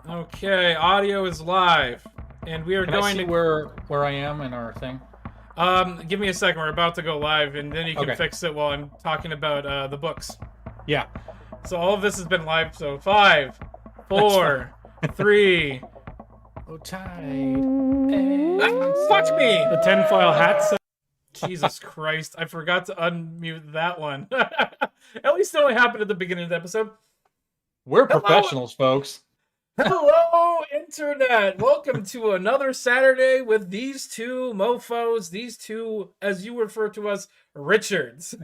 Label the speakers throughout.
Speaker 1: Okay, audio is live, and we are
Speaker 2: Can I
Speaker 1: going
Speaker 2: see
Speaker 1: to.
Speaker 2: where I am in our thing?
Speaker 1: Give me a second. We're about to go live, and then you can
Speaker 2: Okay.
Speaker 1: fix it while I'm talking about the books.
Speaker 2: Yeah.
Speaker 1: So all of this has been live. So 5, 4, 3.
Speaker 2: Oh, tight.
Speaker 1: Fuck me!
Speaker 3: The tinfoil hats.
Speaker 1: Jesus Christ! I forgot to unmute that one. At least it only happened at the beginning of the episode.
Speaker 2: We're
Speaker 1: Hello.
Speaker 2: professionals, folks.
Speaker 1: Hello, Internet! Welcome to another Saturday with these two mofos, these two, as you refer to us, Richards.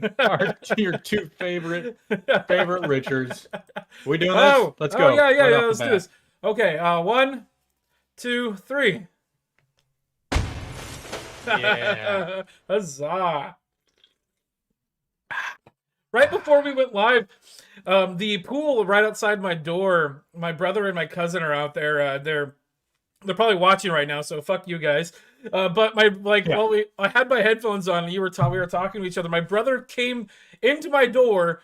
Speaker 2: Your two favorite Richards. We doing
Speaker 1: Oh,
Speaker 2: this? Let's go.
Speaker 1: yeah,
Speaker 2: Right off
Speaker 1: let's
Speaker 2: the
Speaker 1: do
Speaker 2: bat.
Speaker 1: this. Okay, 1, 2, 3.
Speaker 2: Yeah.
Speaker 1: Huzzah! Right before we went live, the pool right outside my door, my brother and my cousin are out there. They're probably watching right now, so fuck you guys. But I had my headphones on, and we were talking to each other. My brother came into my door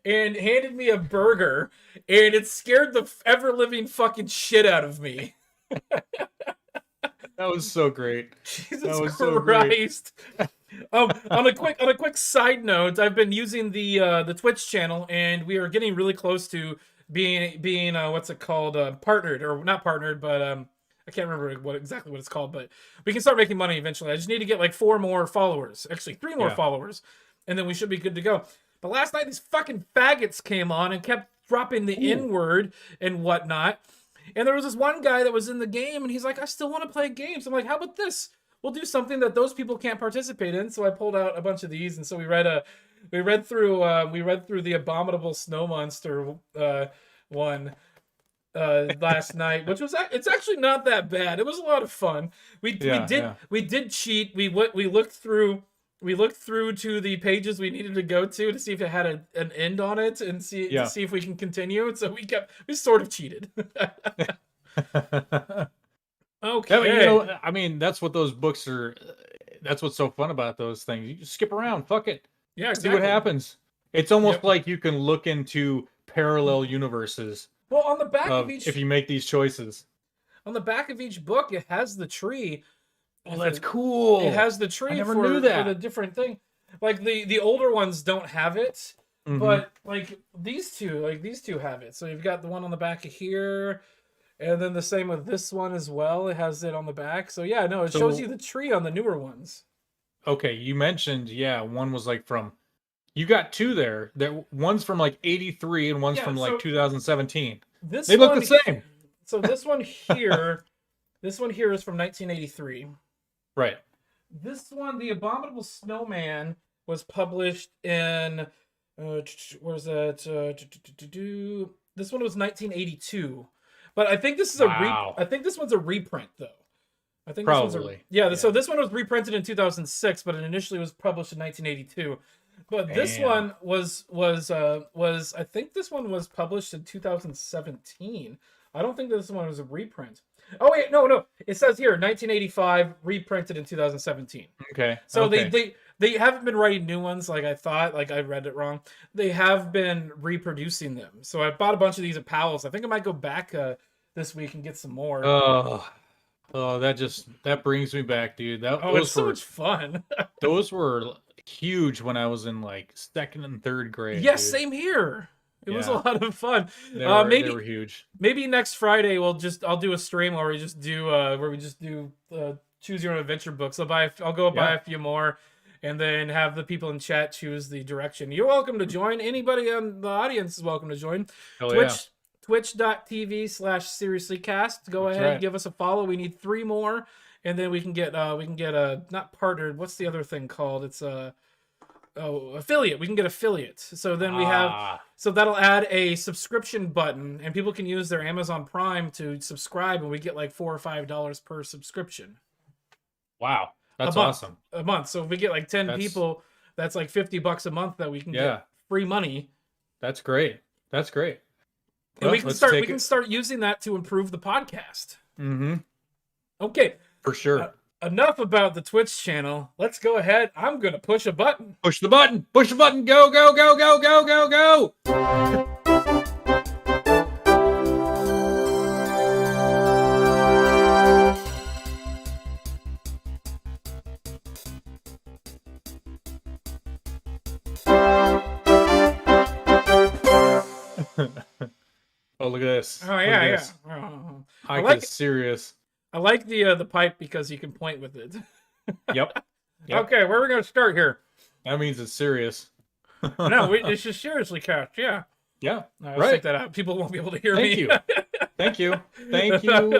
Speaker 1: and handed me a burger, and it scared the ever living fucking shit out of me.
Speaker 2: That was so great.
Speaker 1: Jesus
Speaker 2: That was so
Speaker 1: Christ. On a quick side note, I've been using the Twitch channel, and we are getting really close to being what's it called, partnered, or not partnered, but I can't remember exactly what it's called, but we can start making money eventually. I just need to get like 4 more followers, actually 3 more followers, and then we should be good to go. But last night these fucking faggots came on and kept dropping the N-word and whatnot. And there was this one guy that was in the game, and he's like, I still want to play games. I'm like, how about this? We'll do something that those people can't participate in. So I pulled out a bunch of these, and so we read through the Abominable Snow Monster one last night, which was it's actually not that bad. It was a lot of fun. We did cheat. We looked through to the pages we needed to go to see if it had an end on it, and to see if we can continue. So we sort of cheated. Okay.
Speaker 2: Yeah, I mean, that's what those books are. That's what's so fun about those things. You just skip around. Fuck it.
Speaker 1: Yeah, exactly.
Speaker 2: See what happens. It's almost like you can look into parallel universes.
Speaker 1: Well, on the back of each,
Speaker 2: if you make these choices.
Speaker 1: On the back of each book, it has the tree.
Speaker 2: Oh, that's cool.
Speaker 1: It has the tree for the different thing. Like the older ones don't have it, but like these two have it. So you've got the one on the back of here, and then the same with this one as well. It has it on the back. So yeah, no, it shows you the tree on the newer ones.
Speaker 2: Okay, you mentioned one was like from. You got 2 there. One's from like 83 and one's from like 2017. They look the same.
Speaker 1: So this one here, is from 1983.
Speaker 2: Right.
Speaker 1: This one, The Abominable Snowman, was published in where's that? This one was 1982. But I think this is I think this one's a reprint though. I think
Speaker 2: probably.
Speaker 1: So this one was reprinted in 2006, but it initially was published in 1982. But this one was I think this one was published in 2017. I don't think this one was a reprint. Oh wait, no. It says here 1985, reprinted in 2017.
Speaker 2: Okay.
Speaker 1: So they haven't been writing new ones like I thought. Like I read it wrong. They have been reproducing them. So I bought a bunch of these at Powell's. I think I might go back this week and get some more.
Speaker 2: Oh, that brings me back, dude.
Speaker 1: It's so much fun.
Speaker 2: Those were huge when I was in like 2nd and 3rd grade.
Speaker 1: Yeah, same here. It was a lot of fun.
Speaker 2: They were huge.
Speaker 1: Maybe next Friday I'll do a stream where we just do choose your own adventure books. I'll go buy a few more, and then have the people in chat choose the direction. You're welcome to join. Anybody on the audience is welcome to join. Twitch.tv/seriouslycast. Go ahead, give us a follow. We need 3 more, and then we can get not partnered. What's the other thing called? It's affiliate. We can get affiliate. So then we have, so that'll add a subscription button, and people can use their Amazon Prime to subscribe, and we get like $4 or $5 per subscription.
Speaker 2: Wow, that's awesome.
Speaker 1: A month. So if we get like 10 people, that's like $50 a month that we can get free money.
Speaker 2: That's great.
Speaker 1: And we can start using that to improve the podcast.
Speaker 2: Mm-hmm.
Speaker 1: Okay.
Speaker 2: For sure.
Speaker 1: Enough about the Twitch channel. Let's go ahead. I'm going to push a button.
Speaker 2: Push the button. Push the button. Go, go, go, go, go, go, go, go. Oh, look at this.
Speaker 1: Oh yeah,
Speaker 2: this.
Speaker 1: yeah.
Speaker 2: Ike is serious.
Speaker 1: I like the pipe because you can point with it.
Speaker 2: Yep.
Speaker 1: Okay, where are we gonna start here?
Speaker 2: That means it's serious.
Speaker 1: No, it's just seriously cast. Yeah.
Speaker 2: Yeah.
Speaker 1: Let's take that out. People won't be able to hear
Speaker 2: me.
Speaker 1: you.
Speaker 2: Thank you. Thank you.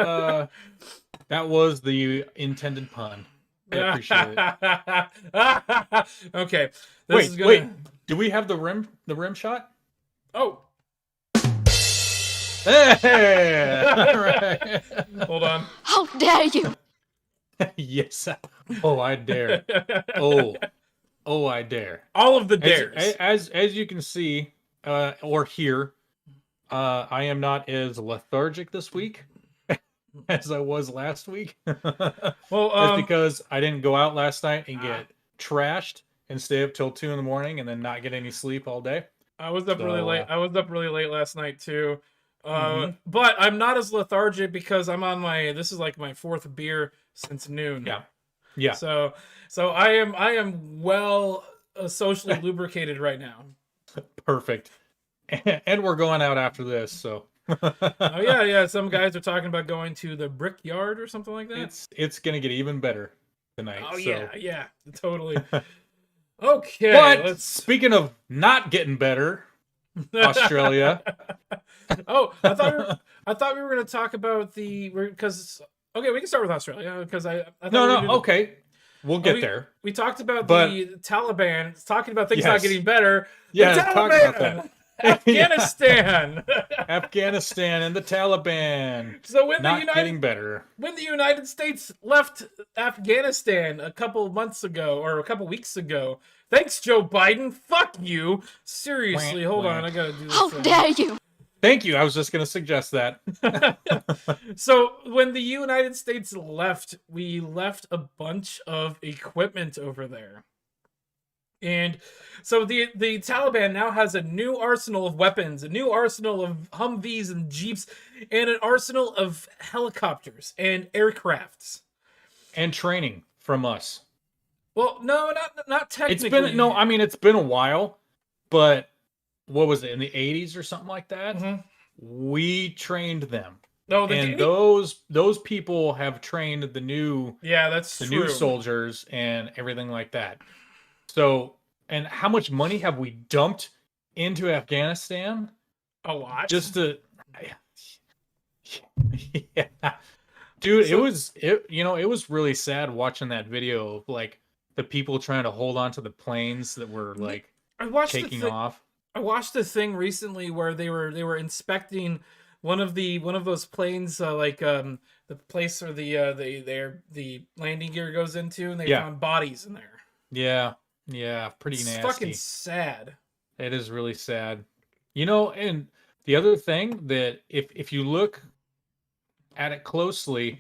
Speaker 2: That was the intended pun. I appreciate
Speaker 1: it. Okay.
Speaker 2: Wait. Do we have the rim shot?
Speaker 1: Oh.
Speaker 2: Hey! All right.
Speaker 1: Hold on.
Speaker 3: How dare you?
Speaker 2: Yes. Oh, I dare. Oh, I dare.
Speaker 1: All of the dares.
Speaker 2: As you can see or hear, I am not as lethargic this week as I was last week.
Speaker 1: Well,
Speaker 2: that's because I didn't go out last night and get trashed and stay up till 2 a.m. and then not get any sleep all day.
Speaker 1: I was up really late. I was up really late last night too. But I'm not as lethargic because I'm on this is like my 4th beer since noon.
Speaker 2: Yeah.
Speaker 1: So I am well socially lubricated right now.
Speaker 2: Perfect. And we're going out after this, so.
Speaker 1: Oh yeah. Some guys are talking about going to the Brickyard or something like that.
Speaker 2: It's gonna get even better tonight.
Speaker 1: Oh
Speaker 2: so.
Speaker 1: yeah, totally. Okay.
Speaker 2: But speaking of not getting better, Australia.
Speaker 1: Oh, I thought we were going to talk about because okay, we can start with Australia because I thought
Speaker 2: okay, we'll get there.
Speaker 1: We talked about the Taliban talking about things not getting better.
Speaker 2: Yeah, talk about that.
Speaker 1: Afghanistan.
Speaker 2: Afghanistan and the Taliban.
Speaker 1: So
Speaker 2: getting better. When
Speaker 1: the United States left Afghanistan a couple months ago or a couple weeks ago. Thanks, Joe Biden. Fuck you. Seriously, hold on. I gotta do this.
Speaker 3: How dare you?
Speaker 2: Thank you. I was just gonna suggest that.
Speaker 1: So when the United States left, we left a bunch of equipment over there. And so the Taliban now has a new arsenal of weapons, a new arsenal of Humvees and Jeeps, and an arsenal of helicopters and aircrafts.
Speaker 2: And training from us.
Speaker 1: Well, no, not technically.
Speaker 2: It's been a while, but what was it, in the 80s or something like that?
Speaker 1: Mm-hmm.
Speaker 2: We trained them.
Speaker 1: No,
Speaker 2: those people have trained the new new soldiers and everything like that. So, and how much money have we dumped into Afghanistan?
Speaker 1: A lot.
Speaker 2: Just to, yeah, dude. It was really sad watching that video of like the people trying to hold on to the planes that were like taking off.
Speaker 1: I watched a thing recently where they were inspecting one of those planes, the place where the landing gear goes into, and they found bodies in there.
Speaker 2: Yeah, pretty nasty.
Speaker 1: It's fucking sad.
Speaker 2: It is really sad. And the other thing that if you look at it closely,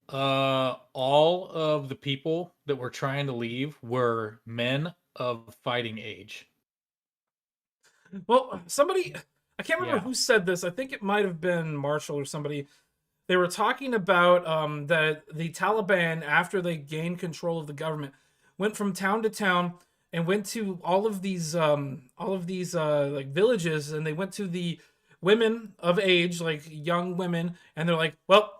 Speaker 2: all of the people that were trying to leave were men of fighting age.
Speaker 1: Well, I can't remember who said this. I think it might have been Marshall or somebody. They were talking about that the Taliban, after they gained control of the government, went from town to town and went to all of these like villages, and they went to the women of age, like young women, and they're like, well,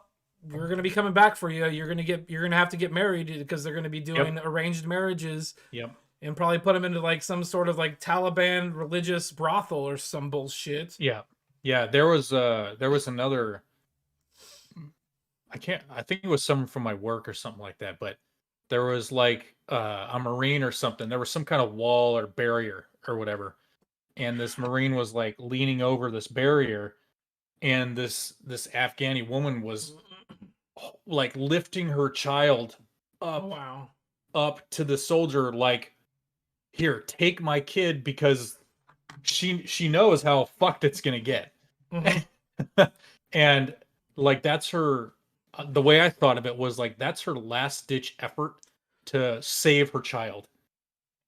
Speaker 1: we're going to be coming back for you. You're going to have to get married because they're going to be doing arranged marriages.
Speaker 2: Yep.
Speaker 1: And probably put them into like some sort of like Taliban religious brothel or some bullshit.
Speaker 2: Yeah. There was another. I think it was someone from my work or something like that. But there was like a Marine or something. There was some kind of wall or barrier or whatever, and this Marine was like leaning over this barrier, and this Afghani woman was like lifting her child up, up to the soldier, like, here, take my kid, because she knows how fucked it's gonna get. Mm-hmm. And like that's her, the way I thought of it was like that's her last ditch effort to save her child.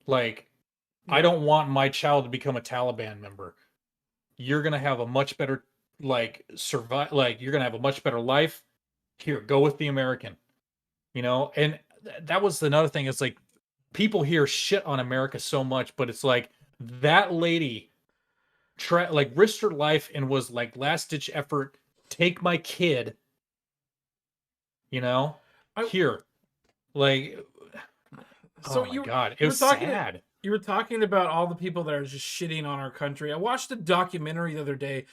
Speaker 2: Like, I don't want my child to become a Taliban member. You're gonna have a much better you're gonna have a much better life. Here, go with the American. And that was another thing. It's like people here shit on America so much, but it's like that lady like risked her life and was like last ditch effort, take my kid, you know, here. Like,
Speaker 1: So
Speaker 2: oh my God, it
Speaker 1: you were
Speaker 2: was
Speaker 1: talking
Speaker 2: sad.
Speaker 1: You were talking about all the people that are just shitting on our country. I watched a documentary the other day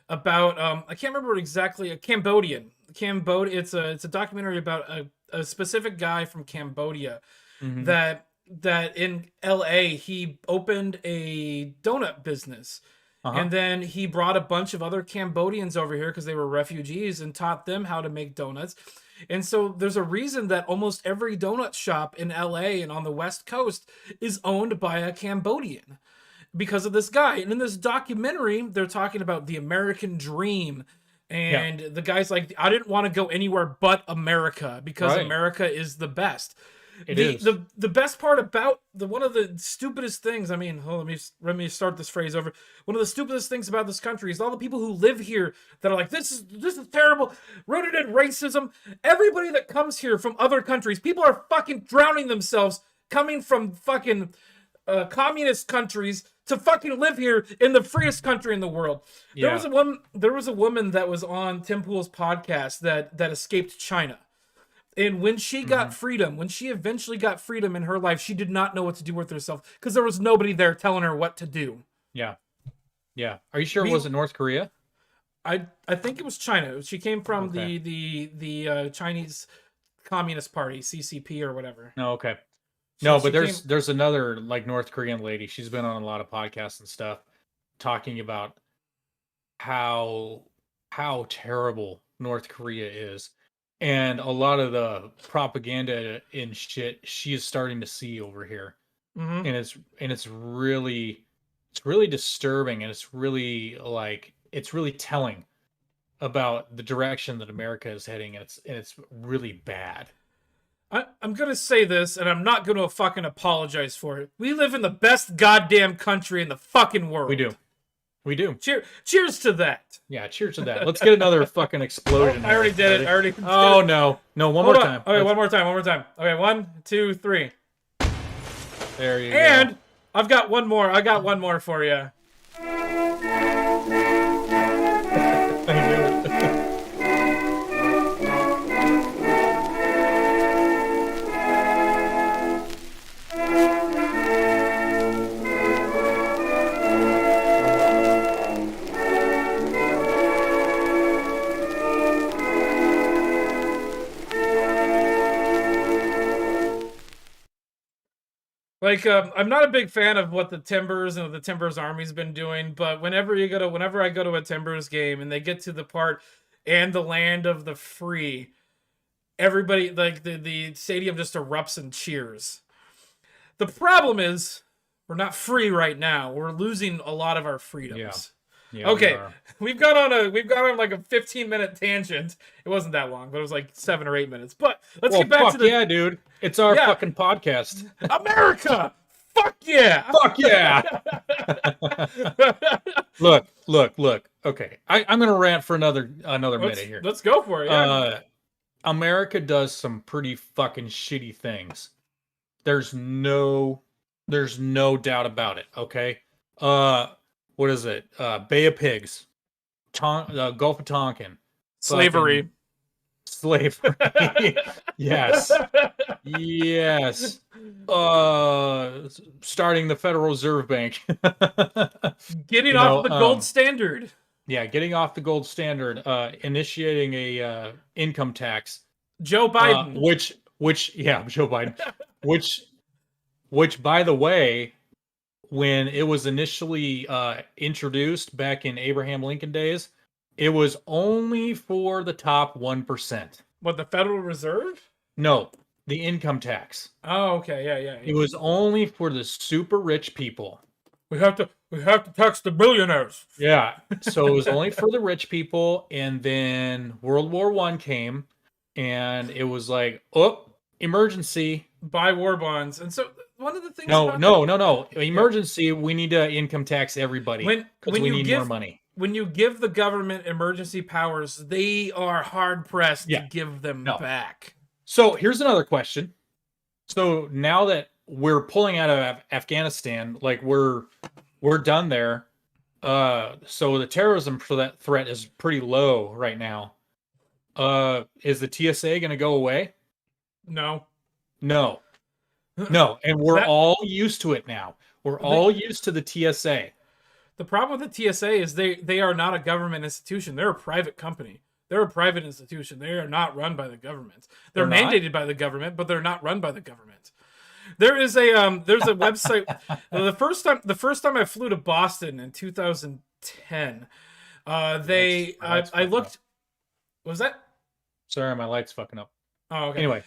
Speaker 1: about I can't remember exactly, a Cambodian. It's a documentary about a specific guy from Cambodia
Speaker 2: Mhm.
Speaker 1: that in LA he opened a donut business. And then he brought a bunch of other Cambodians over here because they were refugees and taught them how to make donuts. And so there's a reason that almost every donut shop in LA and on the West Coast is owned by a Cambodian because of this guy. And in this documentary, they're talking about the American dream. And the guy's like, I didn't want to go anywhere but America because America is the best. The best part about one of the stupidest things, I mean, let me start this phrase over. One of the stupidest things about this country is all the people who live here that are like, this is terrible, rooted in racism. Everybody that comes here from other countries, people are fucking drowning themselves coming from fucking communist countries to fucking live here in the freest country in the world. There was a woman that was on Tim Pool's podcast that escaped China. And when she got freedom, when she eventually got freedom in her life, she did not know what to do with herself because there was nobody there telling her what to do.
Speaker 2: Yeah. Yeah. Are you sure it wasn't North Korea?
Speaker 1: I think it was China. She came from the Chinese Communist Party, CCP or whatever.
Speaker 2: No, okay. No, but there's another like North Korean lady. She's been on a lot of podcasts and stuff talking about how terrible North Korea is. And a lot of the propaganda and shit she is starting to see over here, and it's really disturbing, and it's really telling about the direction that America is heading, and it's really bad.
Speaker 1: I'm gonna say this, and I'm not gonna fucking apologize for it. We live in the best goddamn country in the fucking world.
Speaker 2: We do.
Speaker 1: Cheers to that.
Speaker 2: Yeah, cheers to that. Let's get another fucking explosion.
Speaker 1: I already did it.
Speaker 2: Oh, no. No, one more time.
Speaker 1: Okay, one more time. Okay, 1, 2, 3.
Speaker 2: There you go.
Speaker 1: And I've got one more. I got one more for you. Like, I'm not a big fan of what the Timbers and the Timbers Army's been doing, but whenever I go to a Timbers game and they get to the part and the land of the free, everybody, like, the stadium just erupts and cheers. The problem is we're not free right now. We're losing a lot of our freedoms. Yeah, okay, we've gone on like a 15-minute tangent. It wasn't that long, but it was like 7 or 8 minutes. But let's get back to the...
Speaker 2: Yeah, dude. It's our fucking podcast.
Speaker 1: America! Fuck yeah!
Speaker 2: Fuck yeah! Look. Okay, I'm gonna rant for another minute here.
Speaker 1: Let's go for it. Yeah.
Speaker 2: America does some pretty fucking shitty things. There's no doubt about it. Okay. What is it? Bay of Pigs, Gulf of Tonkin,
Speaker 1: slavery.
Speaker 2: Yes. Starting the Federal Reserve Bank.
Speaker 1: Getting off the gold standard.
Speaker 2: Yeah, getting off the gold standard. Initiating a income tax.
Speaker 1: Joe Biden.
Speaker 2: Joe Biden. Which, by the way, when it was initially introduced back in Abraham Lincoln days, it was only for the top 1%.
Speaker 1: What, the Federal Reserve?
Speaker 2: No, the income tax.
Speaker 1: Oh, okay, yeah.
Speaker 2: It was only for the super rich people.
Speaker 1: We have to tax the billionaires.
Speaker 2: Yeah, so it was only for the rich people, and then World War I came, and it was like, oh, emergency.
Speaker 1: Buy war bonds. And so one of the things...
Speaker 2: No. Emergency, we need to income tax everybody because we need more money.
Speaker 1: When you give the government emergency powers, they are hard-pressed to give them back.
Speaker 2: So here's another question. So now that we're pulling out of Afghanistan. Like we're done there. So the terrorism threat is pretty low right now. Is the TSA going to go away?
Speaker 1: No.
Speaker 2: No. No, and we're
Speaker 1: That-
Speaker 2: all used to it now. We're all used to the TSA.
Speaker 1: The problem with the TSA is they are not a government institution. They're a private company. They're a private institution. They are not run by the government. They're mandated by the government, but they're not run by the government. There's a website. The first time I flew to Boston in 2010, I looked. What was that?
Speaker 2: Sorry, my light's fucking up.
Speaker 1: Oh, okay.
Speaker 2: Anyway.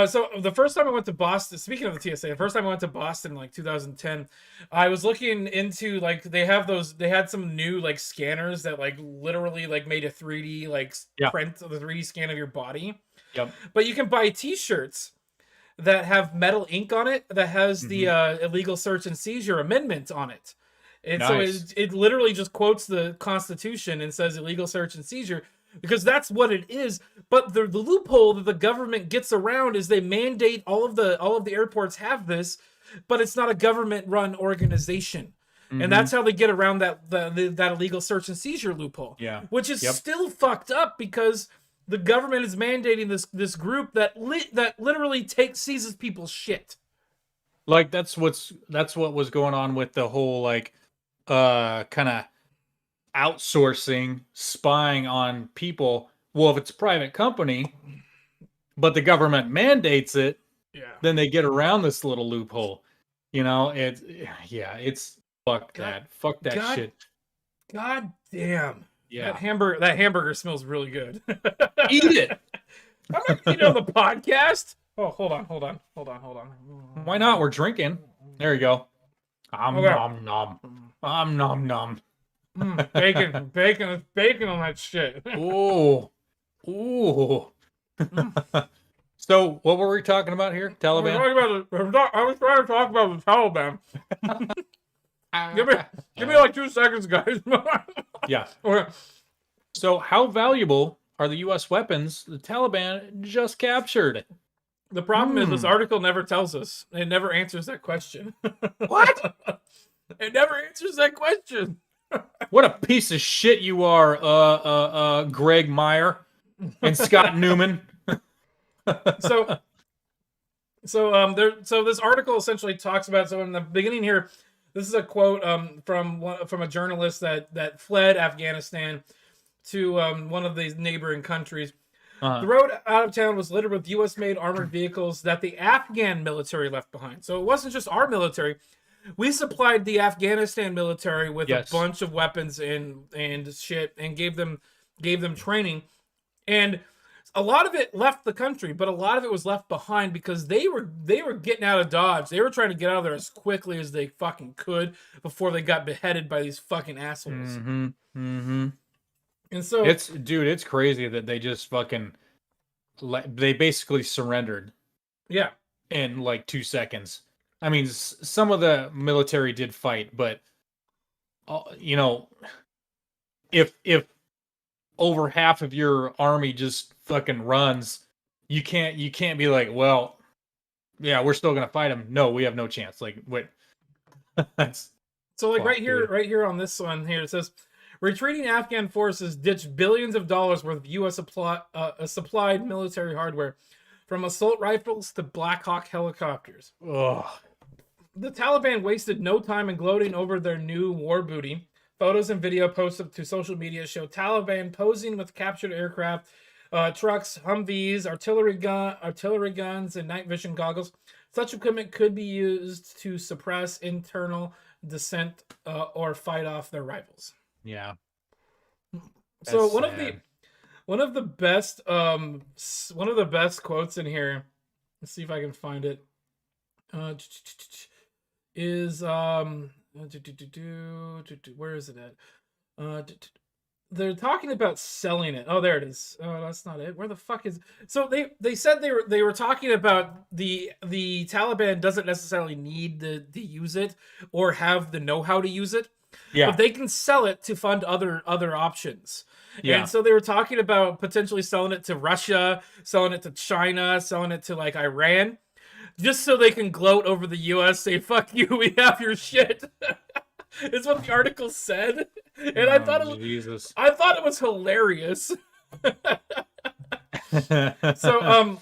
Speaker 1: So the first time I went to Boston, speaking of the TSA, the first time I went to Boston in like 2010, I was looking into like they had some new like scanners that like literally like made a 3D like print of the 3D scan of your body.
Speaker 2: Yep.
Speaker 1: But you can buy T-shirts that have metal ink on it that has the illegal search and seizure amendment on it. And
Speaker 2: nice.
Speaker 1: so it literally just quotes the Constitution and says illegal search and seizure. Because that's what it is, but the loophole that the government gets around is they mandate all of the airports have this, but it's not a government-run organization, and that's how they get around that illegal search and seizure loophole.
Speaker 2: Yeah,
Speaker 1: which is still fucked up because the government is mandating this group that literally seizes people's shit.
Speaker 2: Like that's what was going on with the whole like kind of outsourcing spying on people. Well, if it's a private company but the government mandates it, then they get around this little loophole. You know, it's fuck that shit.
Speaker 1: God damn.
Speaker 2: Yeah,
Speaker 1: that hamburger smells really good.
Speaker 2: Eat it.
Speaker 1: I'm not eating on the podcast. Oh, hold on.
Speaker 2: Why not? We're drinking. There you go. Nom nom. Nom nom.
Speaker 1: Bacon on that shit.
Speaker 2: Ooh. So, what were we talking about here? Taliban?
Speaker 1: I was trying to talk about the Taliban. give me like 2 seconds, guys.
Speaker 2: Yeah.
Speaker 1: Okay.
Speaker 2: So, how valuable are the U.S. weapons the Taliban just captured?
Speaker 1: The problem is this article never tells us. It never answers that question.
Speaker 2: What?
Speaker 1: It never answers that question.
Speaker 2: What a piece of shit you are, Greg Meyer and Scott Newman.
Speaker 1: So this article essentially talks about. So in the beginning here, this is a quote from a journalist that fled Afghanistan to one of these neighboring countries. The road out of town was littered with U.S.-made armored vehicles that the Afghan military left behind. So it wasn't just our military. We supplied the Afghanistan military with a bunch of weapons and shit, and gave them training, and a lot of it left the country, but a lot of it was left behind because they were getting out of Dodge. They were trying to get out of there as quickly as they fucking could before they got beheaded by these fucking assholes. And so
Speaker 2: it's crazy that they just fucking they basically surrendered.
Speaker 1: Yeah,
Speaker 2: in like 2 seconds. I mean, some of the military did fight, but you know, if over half of your army just fucking runs, you can't be like, well, yeah, we're still gonna fight them. No, we have no chance. Like, wait.
Speaker 1: So like right here on this one here, it says retreating Afghan forces ditched billions of dollars worth of U.S. supplied military hardware, from assault rifles to Black Hawk helicopters.
Speaker 2: Ugh.
Speaker 1: The Taliban wasted no time in gloating over their new war booty. Photos and video posted to social media show Taliban posing with captured aircraft, trucks, Humvees, artillery guns, and night vision goggles. Such equipment could be used to suppress internal dissent or fight off their rivals.
Speaker 2: Yeah.
Speaker 1: So one of the best quotes in here, let's see if I can find it, is where is it at? They're talking about selling it. Oh, there it is. Oh, that's not it. Where the fuck is? So they said they were talking about the Taliban doesn't necessarily need to use it or have the know-how to use it. Yeah. But they can sell it to fund other options. Yeah. And so they were talking about potentially selling it to Russia, selling it to China, selling it to like Iran. just so they can gloat over the U.S. Say "fuck you, we have your shit." It's what the article said, and I thought
Speaker 2: Jesus.
Speaker 1: I thought it was hilarious. So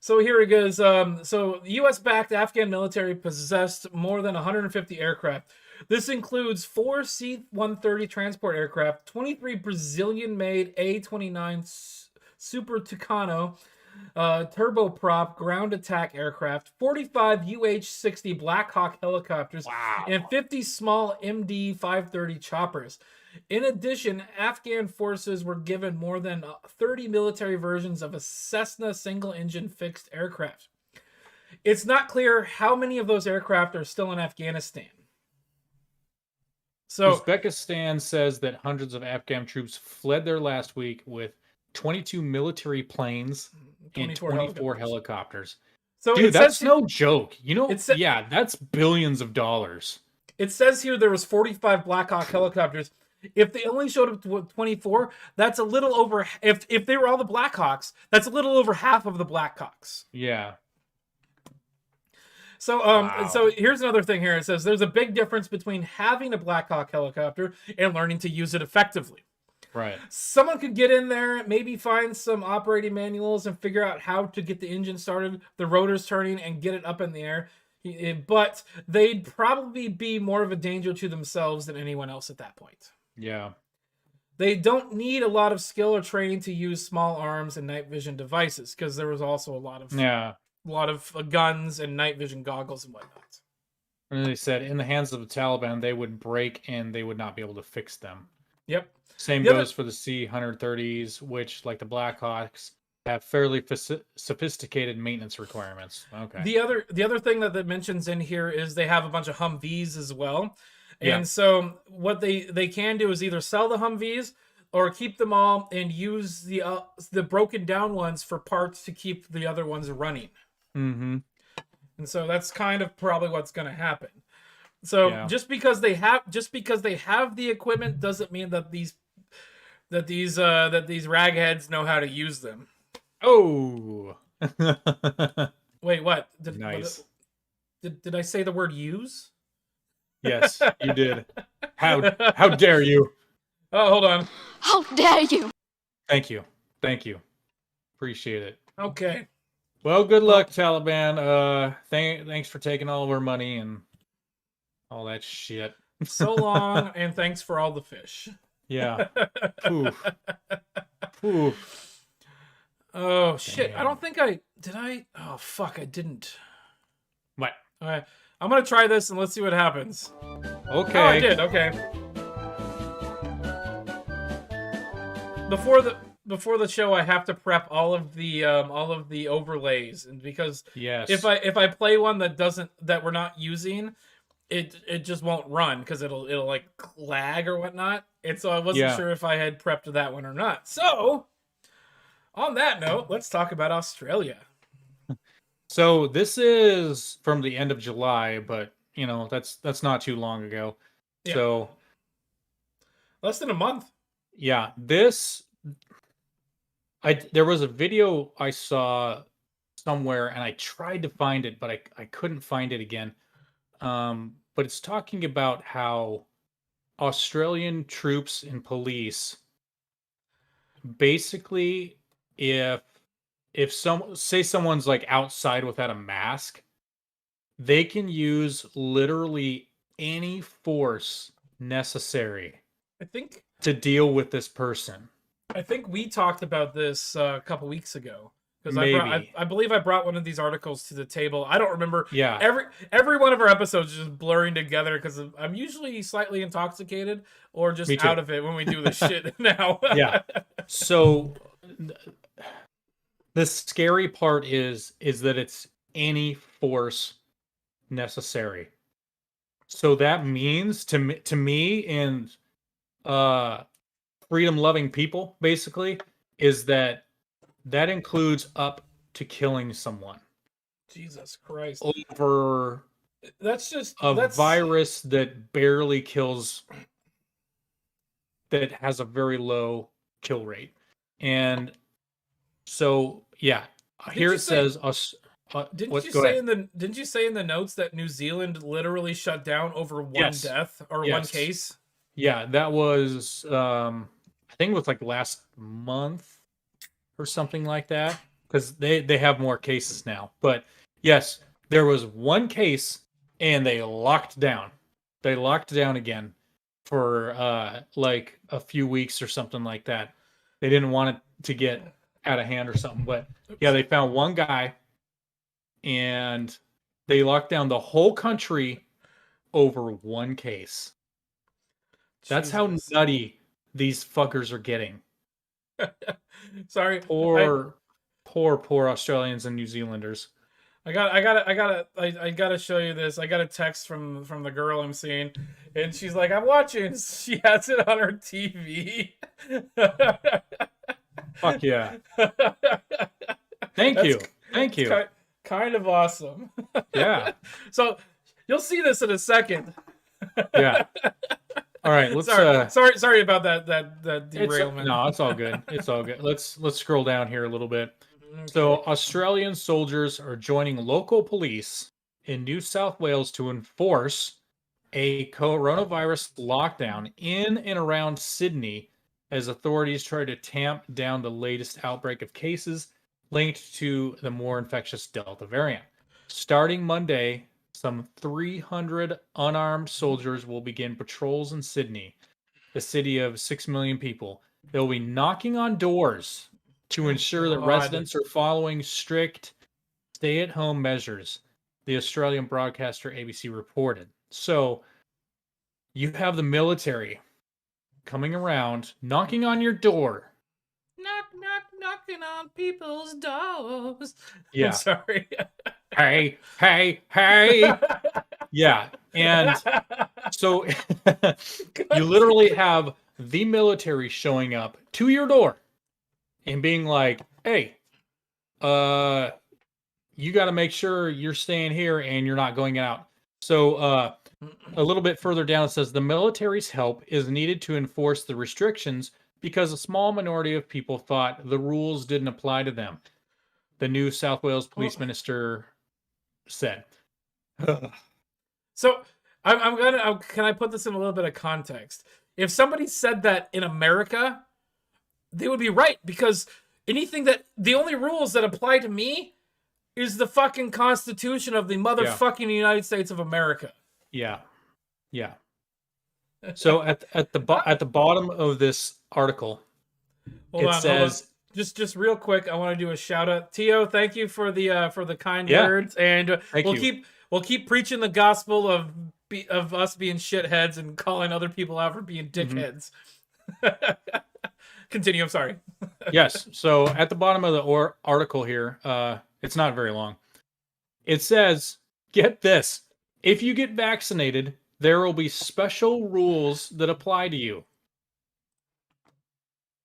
Speaker 1: so here it goes. So the U.S.-backed Afghan military possessed more than 150 aircraft. This includes 4 C-130 transport aircraft, 23 Brazilian-made A-29 Super Tucano turboprop ground attack aircraft, 45 UH-60 Black Hawk helicopters, and 50 small MD-530 choppers. In addition, Afghan forces were given more than 30 military versions of a Cessna single-engine fixed aircraft. It's not clear how many of those aircraft are still in Afghanistan. So,
Speaker 2: Uzbekistan says that hundreds of Afghan troops fled there last week with 22 military planes and 24 helicopters.
Speaker 1: So
Speaker 2: dude, that's no joke. You know,
Speaker 1: yeah,
Speaker 2: that's billions of dollars.
Speaker 1: It says here there was 45 Black Hawk helicopters. If they only showed up to 24, that's a little over. If they were all the Black Hawks, that's a little over half of the Black Hawks.
Speaker 2: Yeah.
Speaker 1: So so here's another thing here. It says there's a big difference between having a Black Hawk helicopter and learning to use it effectively.
Speaker 2: Right.
Speaker 1: Someone could get in there, maybe find some operating manuals and figure out how to get the engine started, the rotors turning, and get it up in the air. But they'd probably be more of a danger to themselves than anyone else at that point.
Speaker 2: Yeah.
Speaker 1: They don't need a lot of skill or training to use small arms and night vision devices, because there was also a lot of guns and night vision goggles and whatnot.
Speaker 2: And they said in the hands of the Taliban, they would break and they would not be able to fix them.
Speaker 1: Yep.
Speaker 2: Same goes for the C-130s, which, like the Black Hawks, have fairly sophisticated maintenance requirements. Okay.
Speaker 1: The other thing that it mentions in here is they have a bunch of Humvees as well. And so what they can do is either sell the Humvees or keep them all and use the broken down ones for parts to keep the other ones running.
Speaker 2: Mm-hmm.
Speaker 1: And so that's kind of probably what's going to happen. So just because they have the equipment doesn't mean that these ragheads know how to use them.
Speaker 2: Oh.
Speaker 1: Wait, what?
Speaker 2: Nice.
Speaker 1: Did I say the word use?
Speaker 2: Yes, you did. How dare you?
Speaker 1: Oh, hold on.
Speaker 3: How dare you?
Speaker 2: Thank you. Appreciate it.
Speaker 1: Okay.
Speaker 2: Well, good luck, Taliban. Thanks for taking all of our money and all that shit.
Speaker 1: So long, and thanks for all the fish.
Speaker 2: Yeah. Poof. Poof.
Speaker 1: Oh, shit.
Speaker 2: Damn.
Speaker 1: I don't think did I? Oh, fuck, I didn't.
Speaker 2: What?
Speaker 1: All right. I'm going to try this, and let's see what happens.
Speaker 2: Okay.
Speaker 1: Oh, I did. Okay. Before the show, I have to prep all of the overlays, and because if I play one that we're not using, it just won't run because it'll like lag or whatnot. And so I wasn't sure if I had prepped that one or not. So on that note, let's talk about Australia.
Speaker 2: So this is from the end of July, but you know that's not too long ago. Yeah. So
Speaker 1: less than a month.
Speaker 2: Yeah, there was a video I saw somewhere, and I tried to find it, but I couldn't find it again. But it's talking about how Australian troops and police basically, if someone's like outside without a mask, they can use literally any force necessary,
Speaker 1: I think,
Speaker 2: to deal with this person.
Speaker 1: I think we talked about this a couple weeks ago, because I believe I brought one of these articles to the table. I don't remember.
Speaker 2: Yeah.
Speaker 1: Every one of our episodes is just blurring together because I'm usually slightly intoxicated or just out of it when we do this shit now.
Speaker 2: Yeah. So the scary part is that it's any force necessary. So that means to me and freedom-loving people, basically, is that includes up to killing someone.
Speaker 1: Jesus Christ.
Speaker 2: Over
Speaker 1: that's
Speaker 2: virus that barely kills, that has a very low kill rate. And so, yeah, here it says
Speaker 1: Didn't you say in the notes that New Zealand literally shut down over one death or one case?
Speaker 2: Yeah, that was I think it was like last month or something like that, because they have more cases now. But yes, there was one case and they locked down. They locked down again for like a few weeks or something like that. They didn't want it to get out of hand or something. But yeah, they found one guy and they locked down the whole country over one case. That's how nutty these fuckers are getting.
Speaker 1: Sorry.
Speaker 2: Poor Australians and New Zealanders.
Speaker 1: I gotta show you this. I got a text from the girl I'm seeing, and she's like, "I'm watching." She has it on her TV.
Speaker 2: Fuck yeah! Thank you.
Speaker 1: Kind of awesome.
Speaker 2: Yeah.
Speaker 1: So you'll see this in a second.
Speaker 2: Yeah. All right. Let's.
Speaker 1: Sorry about that derailment.
Speaker 2: No, it's all good. It's all good. Let's scroll down here a little bit. Okay. So Australian soldiers are joining local police in New South Wales to enforce a coronavirus lockdown in and around Sydney as authorities try to tamp down the latest outbreak of cases linked to the more infectious Delta variant. Starting Monday, some 300 unarmed soldiers will begin patrols in Sydney, the city of 6 million people. They'll be knocking on doors to ensure that residents are following strict stay-at-home measures, the Australian broadcaster ABC reported. So you have the military coming around, knocking on your door.
Speaker 1: Knocking on people's doors.
Speaker 2: Yeah.
Speaker 1: I'm sorry.
Speaker 2: Hey. Yeah. And so you literally have the military showing up to your door and being like, "Hey, you got to make sure you're staying here and you're not going out." So a little bit further down, it says the military's help is needed to enforce the restrictions because a small minority of people thought the rules didn't apply to them, the New South Wales police minister said.
Speaker 1: So can I put this in a little bit of context? If somebody said that in America, they would be right, because the only rules that apply to me is the fucking Constitution of the motherfucking United States of America.
Speaker 2: Yeah. So at the bottom of this article, it says,
Speaker 1: just real quick, I want to do a shout out. Tio, thank you for the kind words, and we'll keep preaching the gospel of us being shitheads and calling other people out for being dickheads. Continue. I'm sorry.
Speaker 2: Yes. So at the bottom of the article here, it's not very long. It says, get this: if you get vaccinated, there will be special rules that apply to you.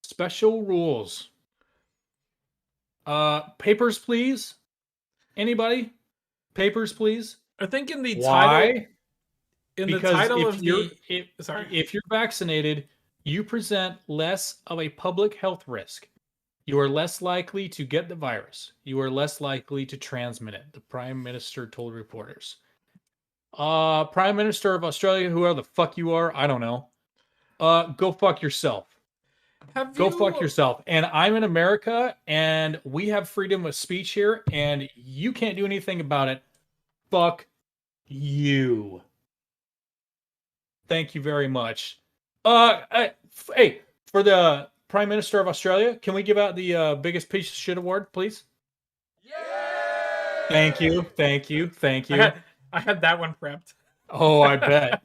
Speaker 2: Special rules. Papers, please. Anybody? Papers, please.
Speaker 1: I think in the
Speaker 2: Why?
Speaker 1: title,
Speaker 2: if you're vaccinated, you present less of a public health risk. You are less likely to get the virus. You are less likely to transmit it, the Prime Minister told reporters. Prime Minister of Australia, whoever the fuck you are, I don't know. Go fuck yourself. Go fuck yourself. And I'm in America, and we have freedom of speech here, and you can't do anything about it. Fuck you. Thank you very much. Hey, for the Prime Minister of Australia, can we give out the biggest piece of shit award, please?
Speaker 1: Yeah.
Speaker 2: Thank you.
Speaker 1: I had that one prepped.
Speaker 2: Oh, I bet.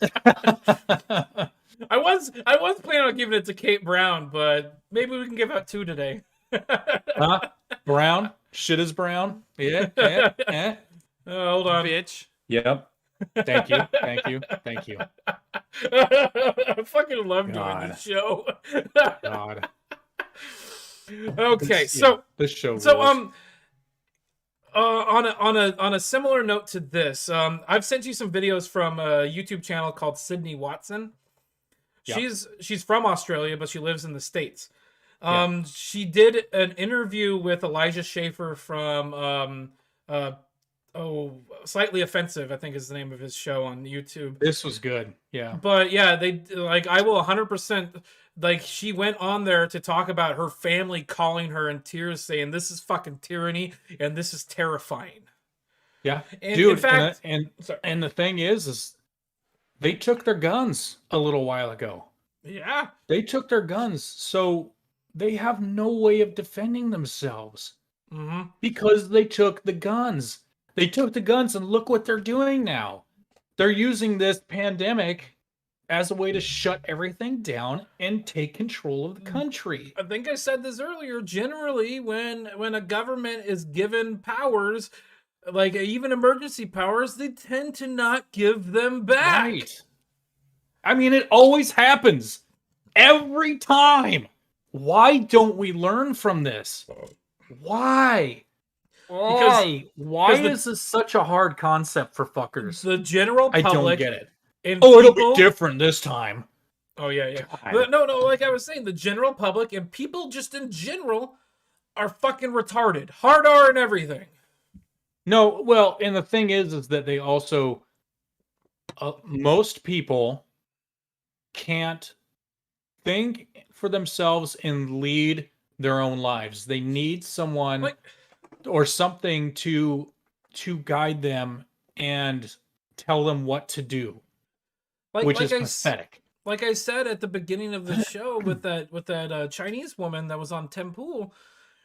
Speaker 1: I was planning on giving it to Kate Brown, but maybe we can give out two today.
Speaker 2: Brown? Shit is brown? Yeah.
Speaker 1: Hold on, bitch.
Speaker 2: Yep. Thank you.
Speaker 1: I fucking love doing this show.
Speaker 2: God.
Speaker 1: Okay,
Speaker 2: this show rules.
Speaker 1: So on a similar note to this, I've sent you some videos from a YouTube channel called Sydney Watson. Yeah. She's from Australia, but she lives in the States. She did an interview with Elijah Schaffer from Slightly Offensive, I think is the name of his show on YouTube.
Speaker 2: This was good. Yeah.
Speaker 1: But yeah, they like I will 100% like she went on there to talk about her family calling her in tears saying this is fucking tyranny and this is terrifying.
Speaker 2: Yeah.
Speaker 1: And
Speaker 2: Dude,
Speaker 1: in fact,
Speaker 2: and the thing is they took their guns a little while ago.
Speaker 1: yeah.
Speaker 2: They took their guns, so they have no way of defending themselves because they took the guns. They took the guns, and look what they're doing now. They're using this pandemic as a way to shut everything down and take control of the country.
Speaker 1: I think I said this earlier. Generally, when a government is given powers, like even emergency powers, they tend to not give them back.
Speaker 2: Right. I mean, it always happens. Every time. Why don't we learn from this? Why? Why is this such a hard concept for fuckers?
Speaker 1: The general public,
Speaker 2: I don't get it.
Speaker 1: And
Speaker 2: it'll be different this time.
Speaker 1: Oh yeah. But no, like I was saying, the general public and people just in general are fucking retarded. Hard R and everything.
Speaker 2: No, well, and the thing is that they also most people can't think for themselves and lead their own lives. They need someone or something to guide them and tell them what to do, which is pathetic.
Speaker 1: Like I said at the beginning of the show with that Chinese woman that was on Tempool,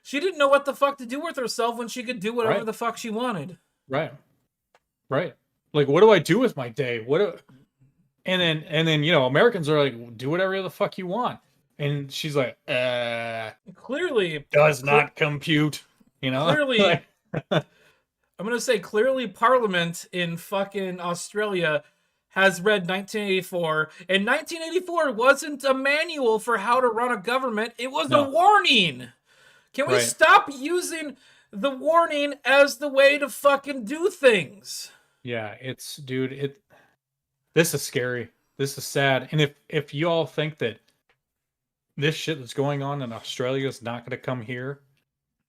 Speaker 1: she didn't know what the fuck to do with herself when she could do whatever the fuck she wanted.
Speaker 2: Right. Like, what do I do with my day? And then Americans are like, do whatever the fuck you want. And she's like,
Speaker 1: clearly
Speaker 2: does not compute.
Speaker 1: Clearly, I'm gonna say clearly Parliament in fucking Australia has read 1984, and 1984 wasn't a manual for how to run a government. It was a warning. Can we stop using the warning as the way to fucking do things?
Speaker 2: Yeah, this is scary. This is sad. And if you all think that this shit that's going on in Australia is not going to come here,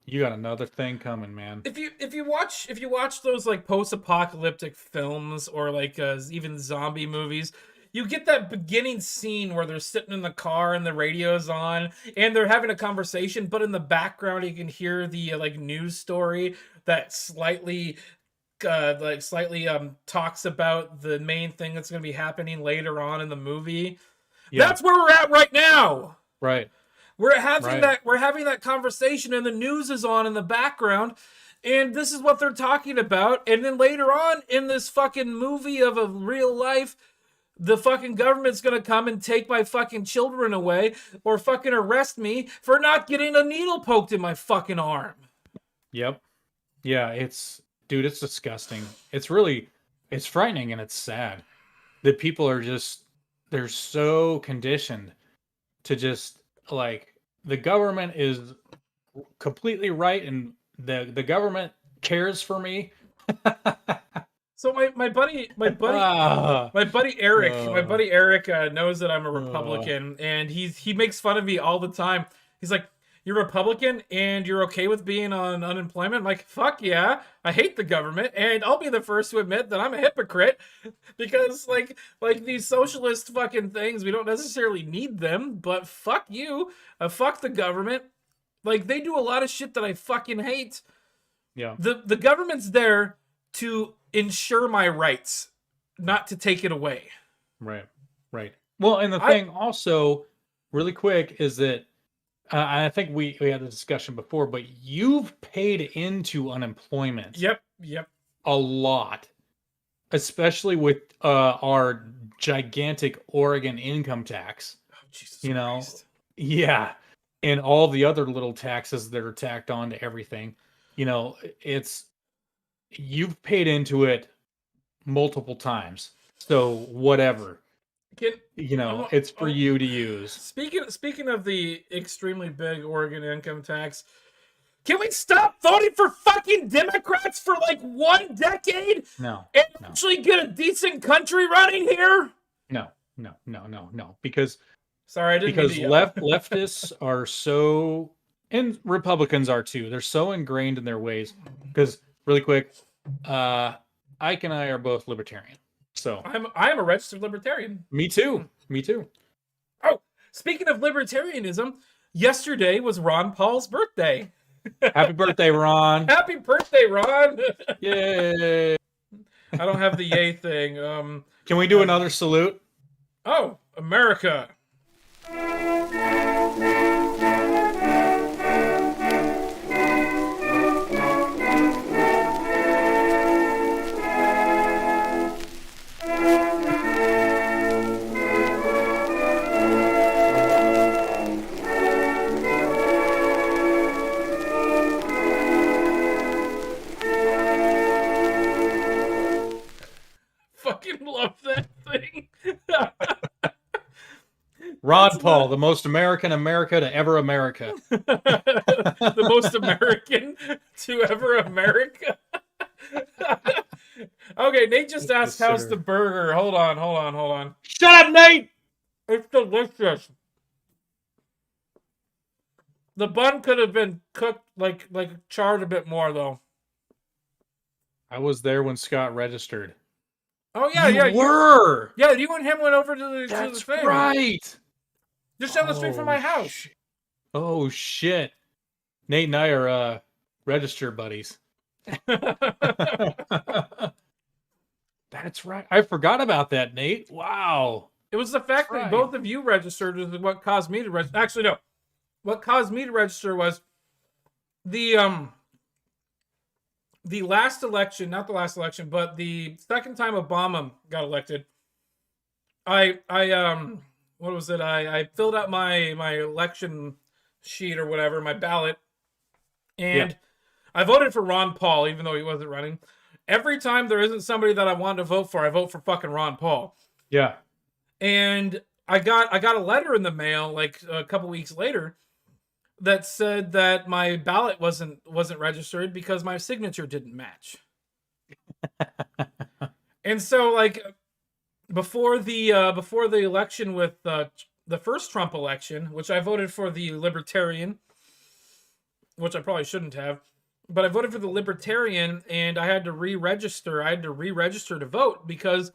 Speaker 2: you got another thing coming, man.
Speaker 1: If you watch those like post-apocalyptic films or like even zombie movies, you get that beginning scene where they're sitting in the car and the radio's on and they're having a conversation, but in the background you can hear the like news story that slightly talks about the main thing that's going to be happening later on in the movie. Yeah. That's where we're at right now.
Speaker 2: Right.
Speaker 1: We're having that conversation and the news is on in the background and this is what they're talking about. And then later on in this fucking movie of a real life, the fucking government's going to come and take my fucking children away or fucking arrest me for not getting a needle poked in my fucking arm.
Speaker 2: Yep. Yeah, it's disgusting. It's frightening and it's sad that people are they're so conditioned to just like, the government is completely right and the government cares for me.
Speaker 1: So my buddy Eric knows that I'm a Republican and he makes fun of me all the time. He's like, "You're Republican and you're okay with being on unemployment?" I'm like, fuck yeah, I hate the government, and I'll be the first to admit that I'm a hypocrite because like these socialist fucking things, we don't necessarily need them, but fuck you, fuck the government. Like, they do a lot of shit that I fucking hate.
Speaker 2: Yeah.
Speaker 1: The government's there to ensure my rights, not to take it away.
Speaker 2: Right. Well, and the thing also, really quick, is that I think we had the discussion before, but you've paid into unemployment.
Speaker 1: Yep.
Speaker 2: A lot, especially with our gigantic Oregon income tax.
Speaker 1: Oh, Jesus Christ.
Speaker 2: Yeah, and all the other little taxes that are tacked on to everything. You've paid into it multiple times. So whatever. It's for you to use.
Speaker 1: Speaking of the extremely big Oregon income tax, can we stop voting for fucking Democrats for like 1 decade?
Speaker 2: No.
Speaker 1: And actually get a decent country running here?
Speaker 2: No. Because
Speaker 1: sorry, I didn't mean to yell.
Speaker 2: Leftists are so, and Republicans are too. They're so ingrained in their ways. Because really quick, Ike and I are both libertarian. So
Speaker 1: I'm a registered libertarian.
Speaker 2: me too. Me too.
Speaker 1: Oh, speaking of libertarianism, yesterday was Ron Paul's birthday.
Speaker 2: Happy birthday, Ron.
Speaker 1: Happy birthday, Ron.
Speaker 2: Yay.
Speaker 1: I don't have the yay thing.
Speaker 2: Can we do another salute?
Speaker 1: Oh, America. Fucking love that thing.
Speaker 2: Ron Paul, the most American America to ever America.
Speaker 1: The most American to ever America. Okay, Nate just asked, how's the burger? Hold on.
Speaker 2: Shut up, Nate!
Speaker 1: It's delicious. The bun could have been cooked, like charred a bit more, though.
Speaker 2: I was there when Scott registered.
Speaker 1: Oh, yeah,
Speaker 2: You were!
Speaker 1: Yeah, you and him went over to the
Speaker 2: That's
Speaker 1: thing.
Speaker 2: right!
Speaker 1: Just down the street from my house.
Speaker 2: Oh, shit. Nate and I are register buddies. That's right. I forgot about that, Nate. Wow.
Speaker 1: It was the fact that both of you registered is what caused me to register. Actually, no. What caused me to register was the last election, not the last election, but the second time Obama got elected. I what was it? I filled out my election sheet or whatever, my ballot, and I voted for Ron Paul, even though he wasn't running. Every time there isn't somebody that I wanted to vote for, I vote for fucking Ron Paul.
Speaker 2: Yeah.
Speaker 1: And I got a letter in the mail like a couple weeks later that said that my ballot wasn't registered because my signature didn't match. And so, like, before the election with the first Trump election, which I voted for the Libertarian, which I probably shouldn't have, but I voted for the Libertarian, and I had to re-register. I had to re-register to vote because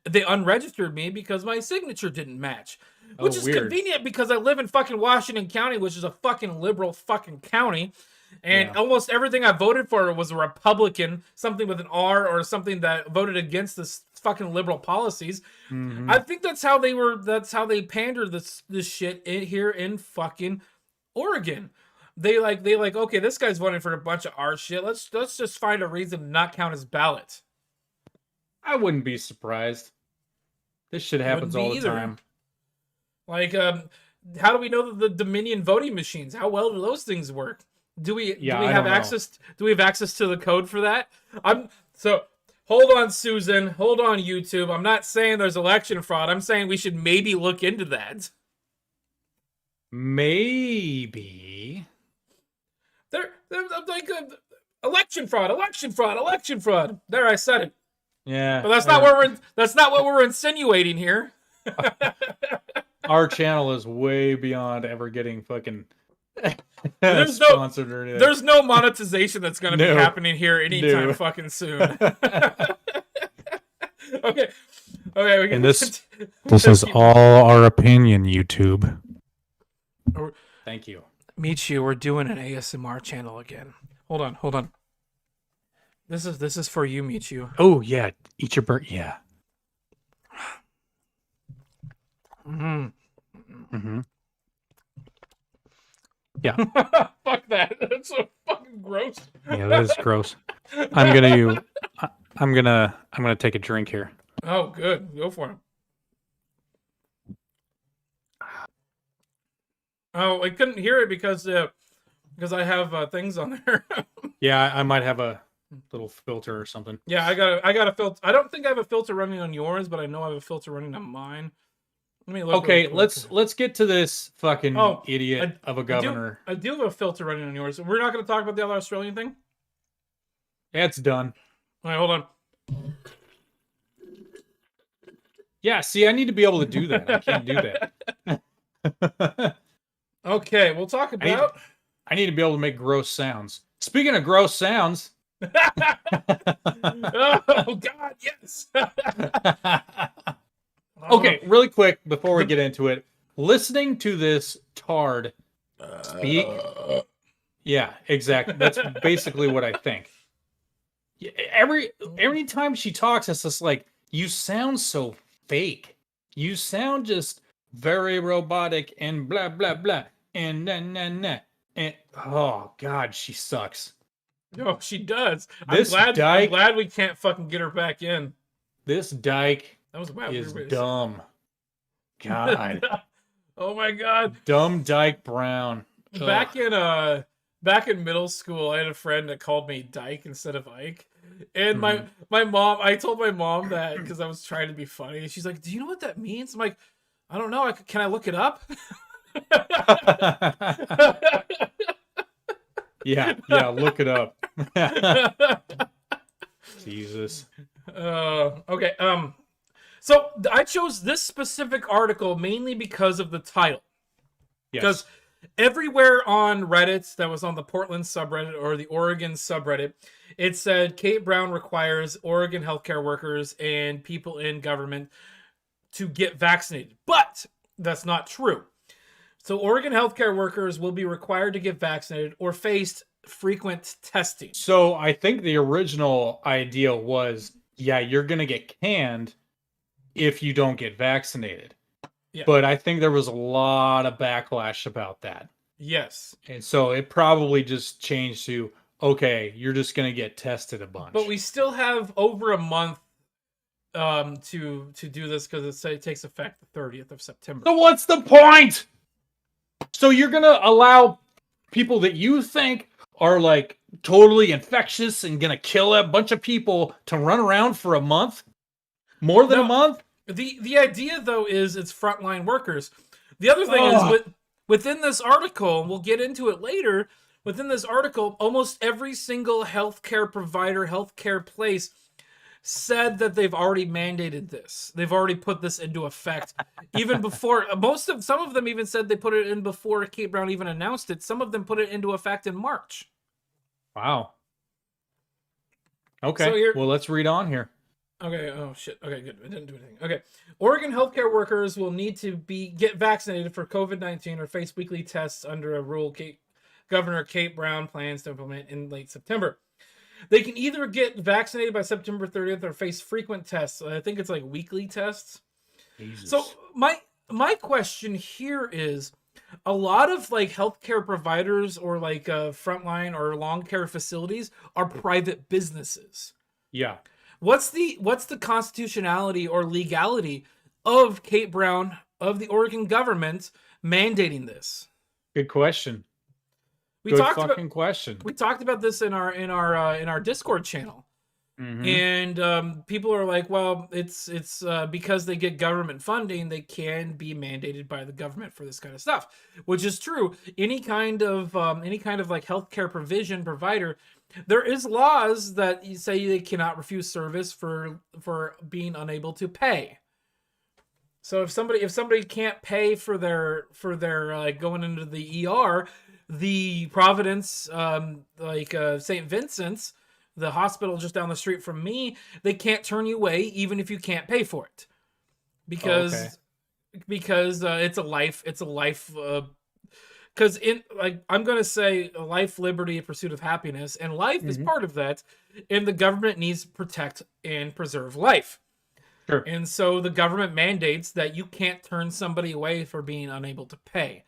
Speaker 1: they unregistered me because my signature didn't match. Which is
Speaker 2: weird.
Speaker 1: convenient because I live in fucking Washington County, which is a fucking liberal fucking county. And almost everything I voted for was a Republican, something with an R or something that voted against this fucking liberal policies.
Speaker 2: Mm-hmm.
Speaker 1: I think that's how they pandered this shit here in fucking Oregon. They like, okay, this guy's voting for a bunch of R shit. Let's just find a reason to not count his ballot.
Speaker 2: I wouldn't be surprised. This shit happens all the time.
Speaker 1: Like, how do we know that the Dominion voting machines? How well do those things work? Do we have access? Do we have access to the code for that? So hold on, Susan. Hold on, YouTube. I'm not saying there's election fraud. I'm saying we should maybe look into that.
Speaker 2: Maybe.
Speaker 1: They're like election fraud. There, I said it.
Speaker 2: Yeah,
Speaker 1: but that's not what we're insinuating here.
Speaker 2: Our channel is way beyond ever getting fucking
Speaker 1: sponsored or anything. There's no monetization that's going to be happening here anytime fucking soon. Okay.
Speaker 2: And this is all our opinion, YouTube. Thank you.
Speaker 1: Michi, we're doing an ASMR channel again. Hold on. This is for you, Michi.
Speaker 2: Oh yeah, eat your bird. Yeah.
Speaker 1: Mm-hmm.
Speaker 2: Yeah.
Speaker 1: Fuck that. That's so fucking gross.
Speaker 2: Yeah, that is gross. I'm gonna take a drink here.
Speaker 1: Oh, good. Go for it. Oh, I couldn't hear it because I have things on there.
Speaker 2: Yeah, I might have a little filter or something.
Speaker 1: Yeah, I got a filter. I don't think I have a filter running on yours, but I know I have a filter running on mine. Let me look.
Speaker 2: Okay, let's get to this fucking idiot of a governor.
Speaker 1: I do have a filter running on yours. We're not going to talk about the other Australian thing?
Speaker 2: Yeah, it's done.
Speaker 1: All right, hold on.
Speaker 2: Yeah, see, I need to be able to do that. I can't do that.
Speaker 1: Okay, we'll talk about...
Speaker 2: I need to be able to make gross sounds. Speaking of gross sounds,
Speaker 1: Oh God, yes.
Speaker 2: Okay, really quick before we get into it, listening to this tard speak, yeah, exactly. That's basically what I think. Every time she talks, it's just like, you sound so fake. You sound just very robotic and blah blah blah and nah. And oh God, she sucks.
Speaker 1: No, she does.
Speaker 2: This
Speaker 1: I'm
Speaker 2: dyke,
Speaker 1: glad we can't fucking get her back in.
Speaker 2: this dyke
Speaker 1: That was a wild
Speaker 2: is
Speaker 1: weird way to say it.
Speaker 2: dumb. God,
Speaker 1: Oh my God.
Speaker 2: dumb Dyke Brown.
Speaker 1: Back in middle school, I had a friend that called me Dyke instead of Ike. And my mom, I told my mom that because I was trying to be funny. She's like, "Do you know what that means?" I'm like, "I don't know. Can I look it up?"
Speaker 2: Yeah, look it up. Jesus.
Speaker 1: Okay. So I chose this specific article mainly because of the title. Because everywhere on Reddit that was on the Portland subreddit or the Oregon subreddit, it said Kate Brown requires Oregon healthcare workers and people in government to get vaccinated. But that's not true. So Oregon healthcare workers will be required to get vaccinated or face frequent testing.
Speaker 2: So I think the original idea was, yeah, you're going to get canned if you don't get vaccinated.
Speaker 1: Yeah.
Speaker 2: But I think there was a lot of backlash about that.
Speaker 1: Yes.
Speaker 2: And so it probably just changed to, okay, you're just going to get tested a bunch.
Speaker 1: But we still have over a month to do this because it takes effect the 30th of September.
Speaker 2: So what's the point? So you're going to allow people that you think are like totally infectious and going to kill a bunch of people to run around for a month? More than a month?
Speaker 1: The idea, though, is it's frontline workers. The other thing is, within this article, we'll get into it later, within this article, almost every single healthcare provider, healthcare place said that they've already mandated this. They've already put this into effect. Even before, some of them even said they put it in before Kate Brown even announced it. Some of them put it into effect in March.
Speaker 2: Wow. Okay, well, let's read on here.
Speaker 1: Okay, oh shit. Okay, good. It didn't do anything. Okay. Oregon healthcare workers will need to get vaccinated for COVID-19 or face weekly tests under a rule Governor Kate Brown plans to implement in late September. They can either get vaccinated by September 30th or face frequent tests. I think it's like weekly tests. Jesus. So my question here is, a lot of like healthcare providers or like frontline or long care facilities are private businesses.
Speaker 2: Yeah.
Speaker 1: What's the constitutionality or legality of Kate Brown, of the Oregon government, mandating this?
Speaker 2: Good question.
Speaker 1: We
Speaker 2: talked about
Speaker 1: this in our Discord channel, and people are like, well, it's because they get government funding, they can be mandated by the government for this kind of stuff, which is true. Any kind of like healthcare provider. There is laws that you say they cannot refuse service for being unable to pay. So if somebody can't pay for their like going into the ER, the Providence St. Vincent's, the hospital just down the street from me, they can't turn you away even if you can't pay for it, because it's a life because I'm going to say life, liberty, pursuit of happiness, and life is part of that, and the government needs to protect and preserve life.
Speaker 2: Sure.
Speaker 1: And so the government mandates that you can't turn somebody away for being unable to pay.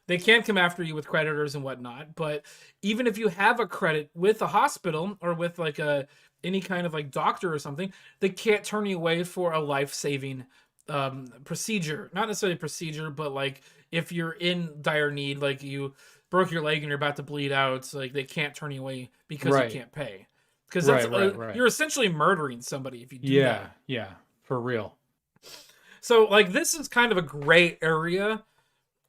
Speaker 1: They can come after you with creditors and whatnot, but even if you have a credit with a hospital or with like any kind of like doctor or something, they can't turn you away for a life-saving procedure. Not necessarily a procedure, but like if you're in dire need, like you broke your leg and you're about to bleed out, like they can't turn you away because you can't pay. Because you're essentially murdering somebody if you do that.
Speaker 2: Yeah, for real.
Speaker 1: So like this is kind of a gray area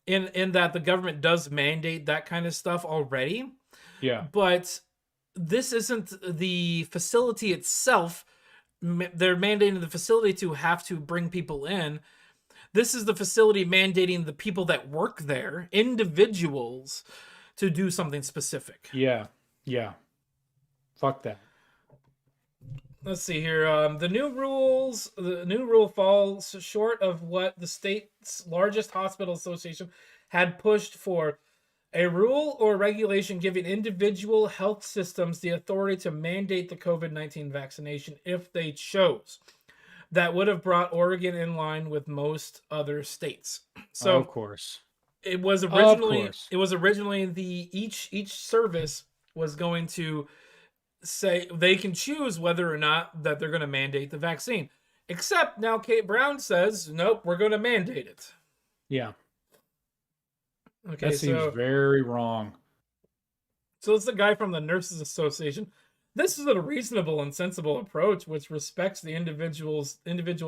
Speaker 1: in that the government does mandate that kind of stuff already.
Speaker 2: Yeah.
Speaker 1: But this isn't the facility itself. They're mandating the facility to have to bring people in. This is the facility mandating the people that work there, individuals, to do something specific.
Speaker 2: Yeah. Fuck that.
Speaker 1: let's see here. The new rule falls short of what the state's largest hospital association had pushed for. A rule or regulation giving individual health systems the authority to mandate the COVID-19 vaccination if they chose. That would have brought Oregon in line with most other states. So
Speaker 2: of course.
Speaker 1: it was originally the each service was going to say they can choose whether or not that they're going to mandate the vaccine. Except now Kate Brown says, nope, we're going to mandate it.
Speaker 2: Yeah.
Speaker 1: Okay,
Speaker 2: that seems very wrong.
Speaker 1: So it's the guy from the Nurses Association. This is a reasonable and sensible approach which respects the individual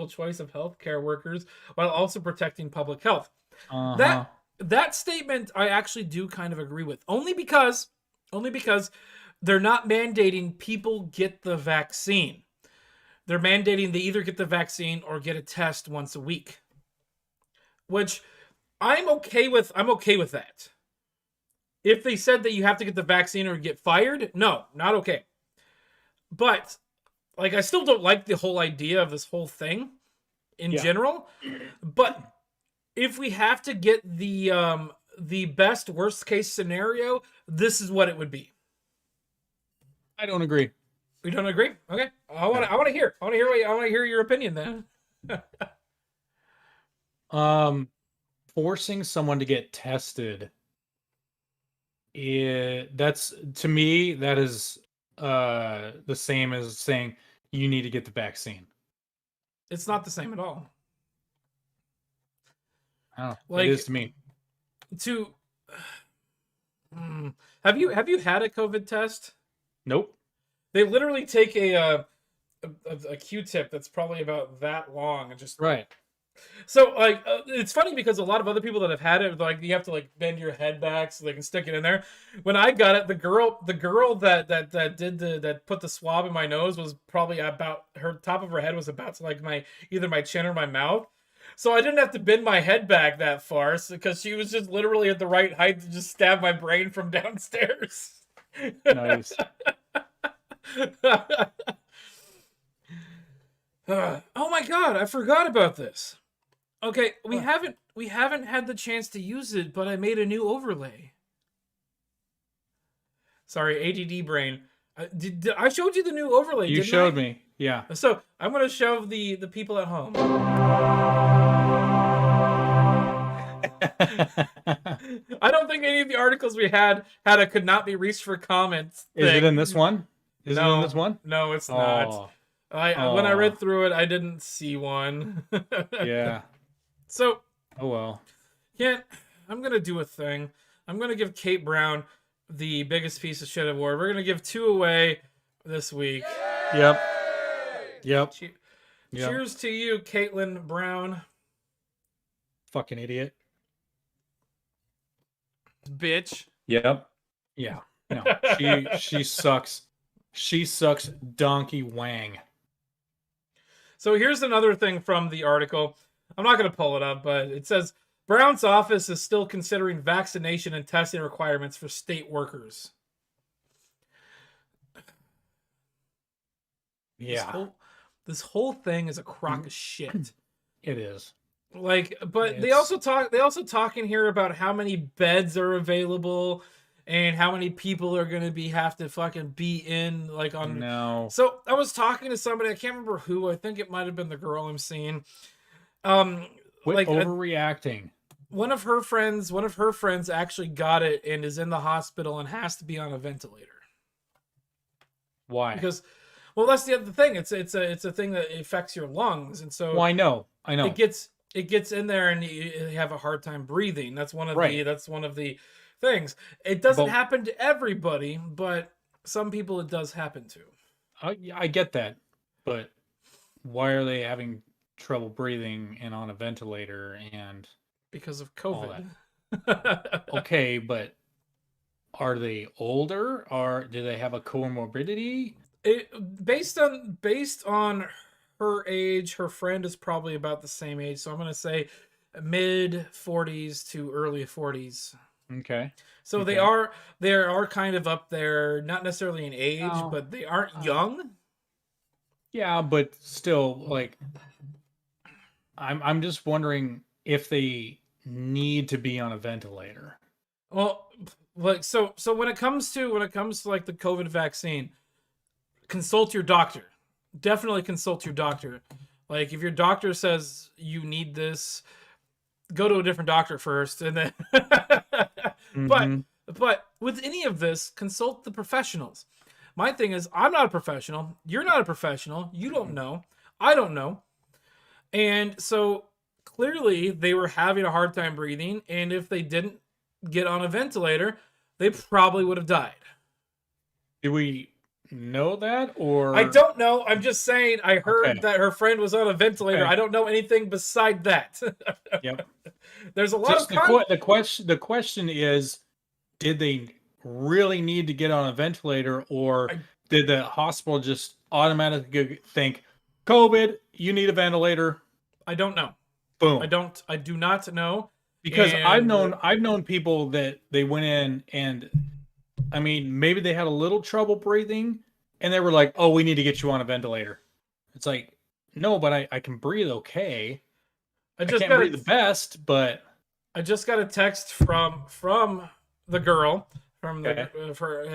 Speaker 1: choice of healthcare workers while also protecting public health. That statement I actually do kind of agree with. Only because they're not mandating people get the vaccine. They're mandating they either get the vaccine or get a test once a week. Which I'm okay with that. If they said that you have to get the vaccine or get fired, no, not okay. But like I still don't like the whole idea of this whole thing in general. But if we have to get the best worst case scenario, this is what it would be.
Speaker 2: I don't agree.
Speaker 1: We don't agree? Okay. I want to hear your opinion then.
Speaker 2: Forcing someone to get tested, that's, to me, that is the same as saying you need to get the vaccine.
Speaker 1: It's not the same at all.
Speaker 2: Oh,
Speaker 1: like,
Speaker 2: it is to me.
Speaker 1: Have you had a COVID test?
Speaker 2: Nope.
Speaker 1: They literally take a Q-tip that's probably about that long and just
Speaker 2: right.
Speaker 1: So like it's funny because a lot of other people that have had it, like you have to like bend your head back so they can stick it in there. When I got it, the girl that put the swab in my nose was probably about, her top of her head was about to like either my chin or my mouth. So I didn't have to bend my head back that far because she was just literally at the right height to just stab my brain from downstairs.
Speaker 2: Nice.
Speaker 1: Oh my god, I forgot about this. Okay, we haven't had the chance to use it, but I made a new overlay. Sorry, ADD brain. I showed you the new overlay.
Speaker 2: You showed me, yeah.
Speaker 1: So I'm gonna show the people at home. I don't think any of the articles we had a could not be reached for comments thing.
Speaker 2: Is it in this one? Is it in this one?
Speaker 1: No, it's not. When I read through it, I didn't see one.
Speaker 2: Yeah.
Speaker 1: So.
Speaker 2: Oh well.
Speaker 1: Yeah, I'm gonna do a thing. I'm gonna give Kate Brown the biggest piece of shit award. We're gonna give 2 away this week.
Speaker 2: Yep.
Speaker 1: Cheers to you, Caitlin Brown.
Speaker 2: Fucking idiot.
Speaker 1: Bitch.
Speaker 2: Yep. Yeah. No. She sucks. She sucks donkey wang.
Speaker 1: So here's another thing from the article. I'm not going to pull it up, but it says Brown's office is still considering vaccination and testing requirements for state workers.
Speaker 2: Yeah.
Speaker 1: This whole thing is a crock of shit.
Speaker 2: It is.
Speaker 1: Like, but they also talk in here about how many beds are available and how many people are going to have to fucking be in, like, on.
Speaker 2: No.
Speaker 1: So I was talking to somebody, I can't remember who, I think it might have been the girl I'm seeing.
Speaker 2: Like overreacting.
Speaker 1: One of her friends actually got it and is in the hospital and has to be on a ventilator.
Speaker 2: Why?
Speaker 1: Because, well, that's the other thing. It's a thing that affects your lungs, and so.
Speaker 2: Well, I know.
Speaker 1: It gets in there and you have a hard time breathing. That's one of the things. It doesn't happen to everybody, but some people it does happen to.
Speaker 2: I get that, but why are they having trouble breathing and on a ventilator? And
Speaker 1: because of COVID.
Speaker 2: Okay, but are they older, or do they have a comorbidity?
Speaker 1: Based on her age, her friend is probably about the same age, so I'm going to say mid 40s to early 40s.
Speaker 2: Okay.
Speaker 1: So they are kind of up there, not necessarily in age, but they aren't young.
Speaker 2: Yeah, but still, like, I'm just wondering if they need to be on a ventilator.
Speaker 1: Well, like so when it comes to like the COVID vaccine, consult your doctor. Definitely consult your doctor. Like if your doctor says you need this, go to a different doctor first, and then.
Speaker 2: Mhm.
Speaker 1: But with any of this, consult the professionals. My thing is, I'm not a professional. You're not a professional. You don't know. I don't know. And so clearly they were having a hard time breathing. And if they didn't get on a ventilator, they probably would have died.
Speaker 2: Do we know that, or
Speaker 1: I don't know. I'm just saying I heard
Speaker 2: Okay.
Speaker 1: that her friend was on a ventilator.
Speaker 2: Okay.
Speaker 1: I don't know anything beside that.
Speaker 2: Yep.
Speaker 1: There's a lot
Speaker 2: Just
Speaker 1: of
Speaker 2: the question is, did they really need to get on a ventilator, or did the hospital just automatically think, COVID, you need a ventilator?
Speaker 1: I don't know.
Speaker 2: Boom.
Speaker 1: I do not know.
Speaker 2: Because I've
Speaker 1: And-
Speaker 2: known people that they went in and, I mean, maybe they had a little trouble breathing and they were like, oh, we need to get you on a ventilator. It's like, no, but I can breathe okay. I can't breathe the best, but
Speaker 1: I just got a text from the girl from
Speaker 2: Okay.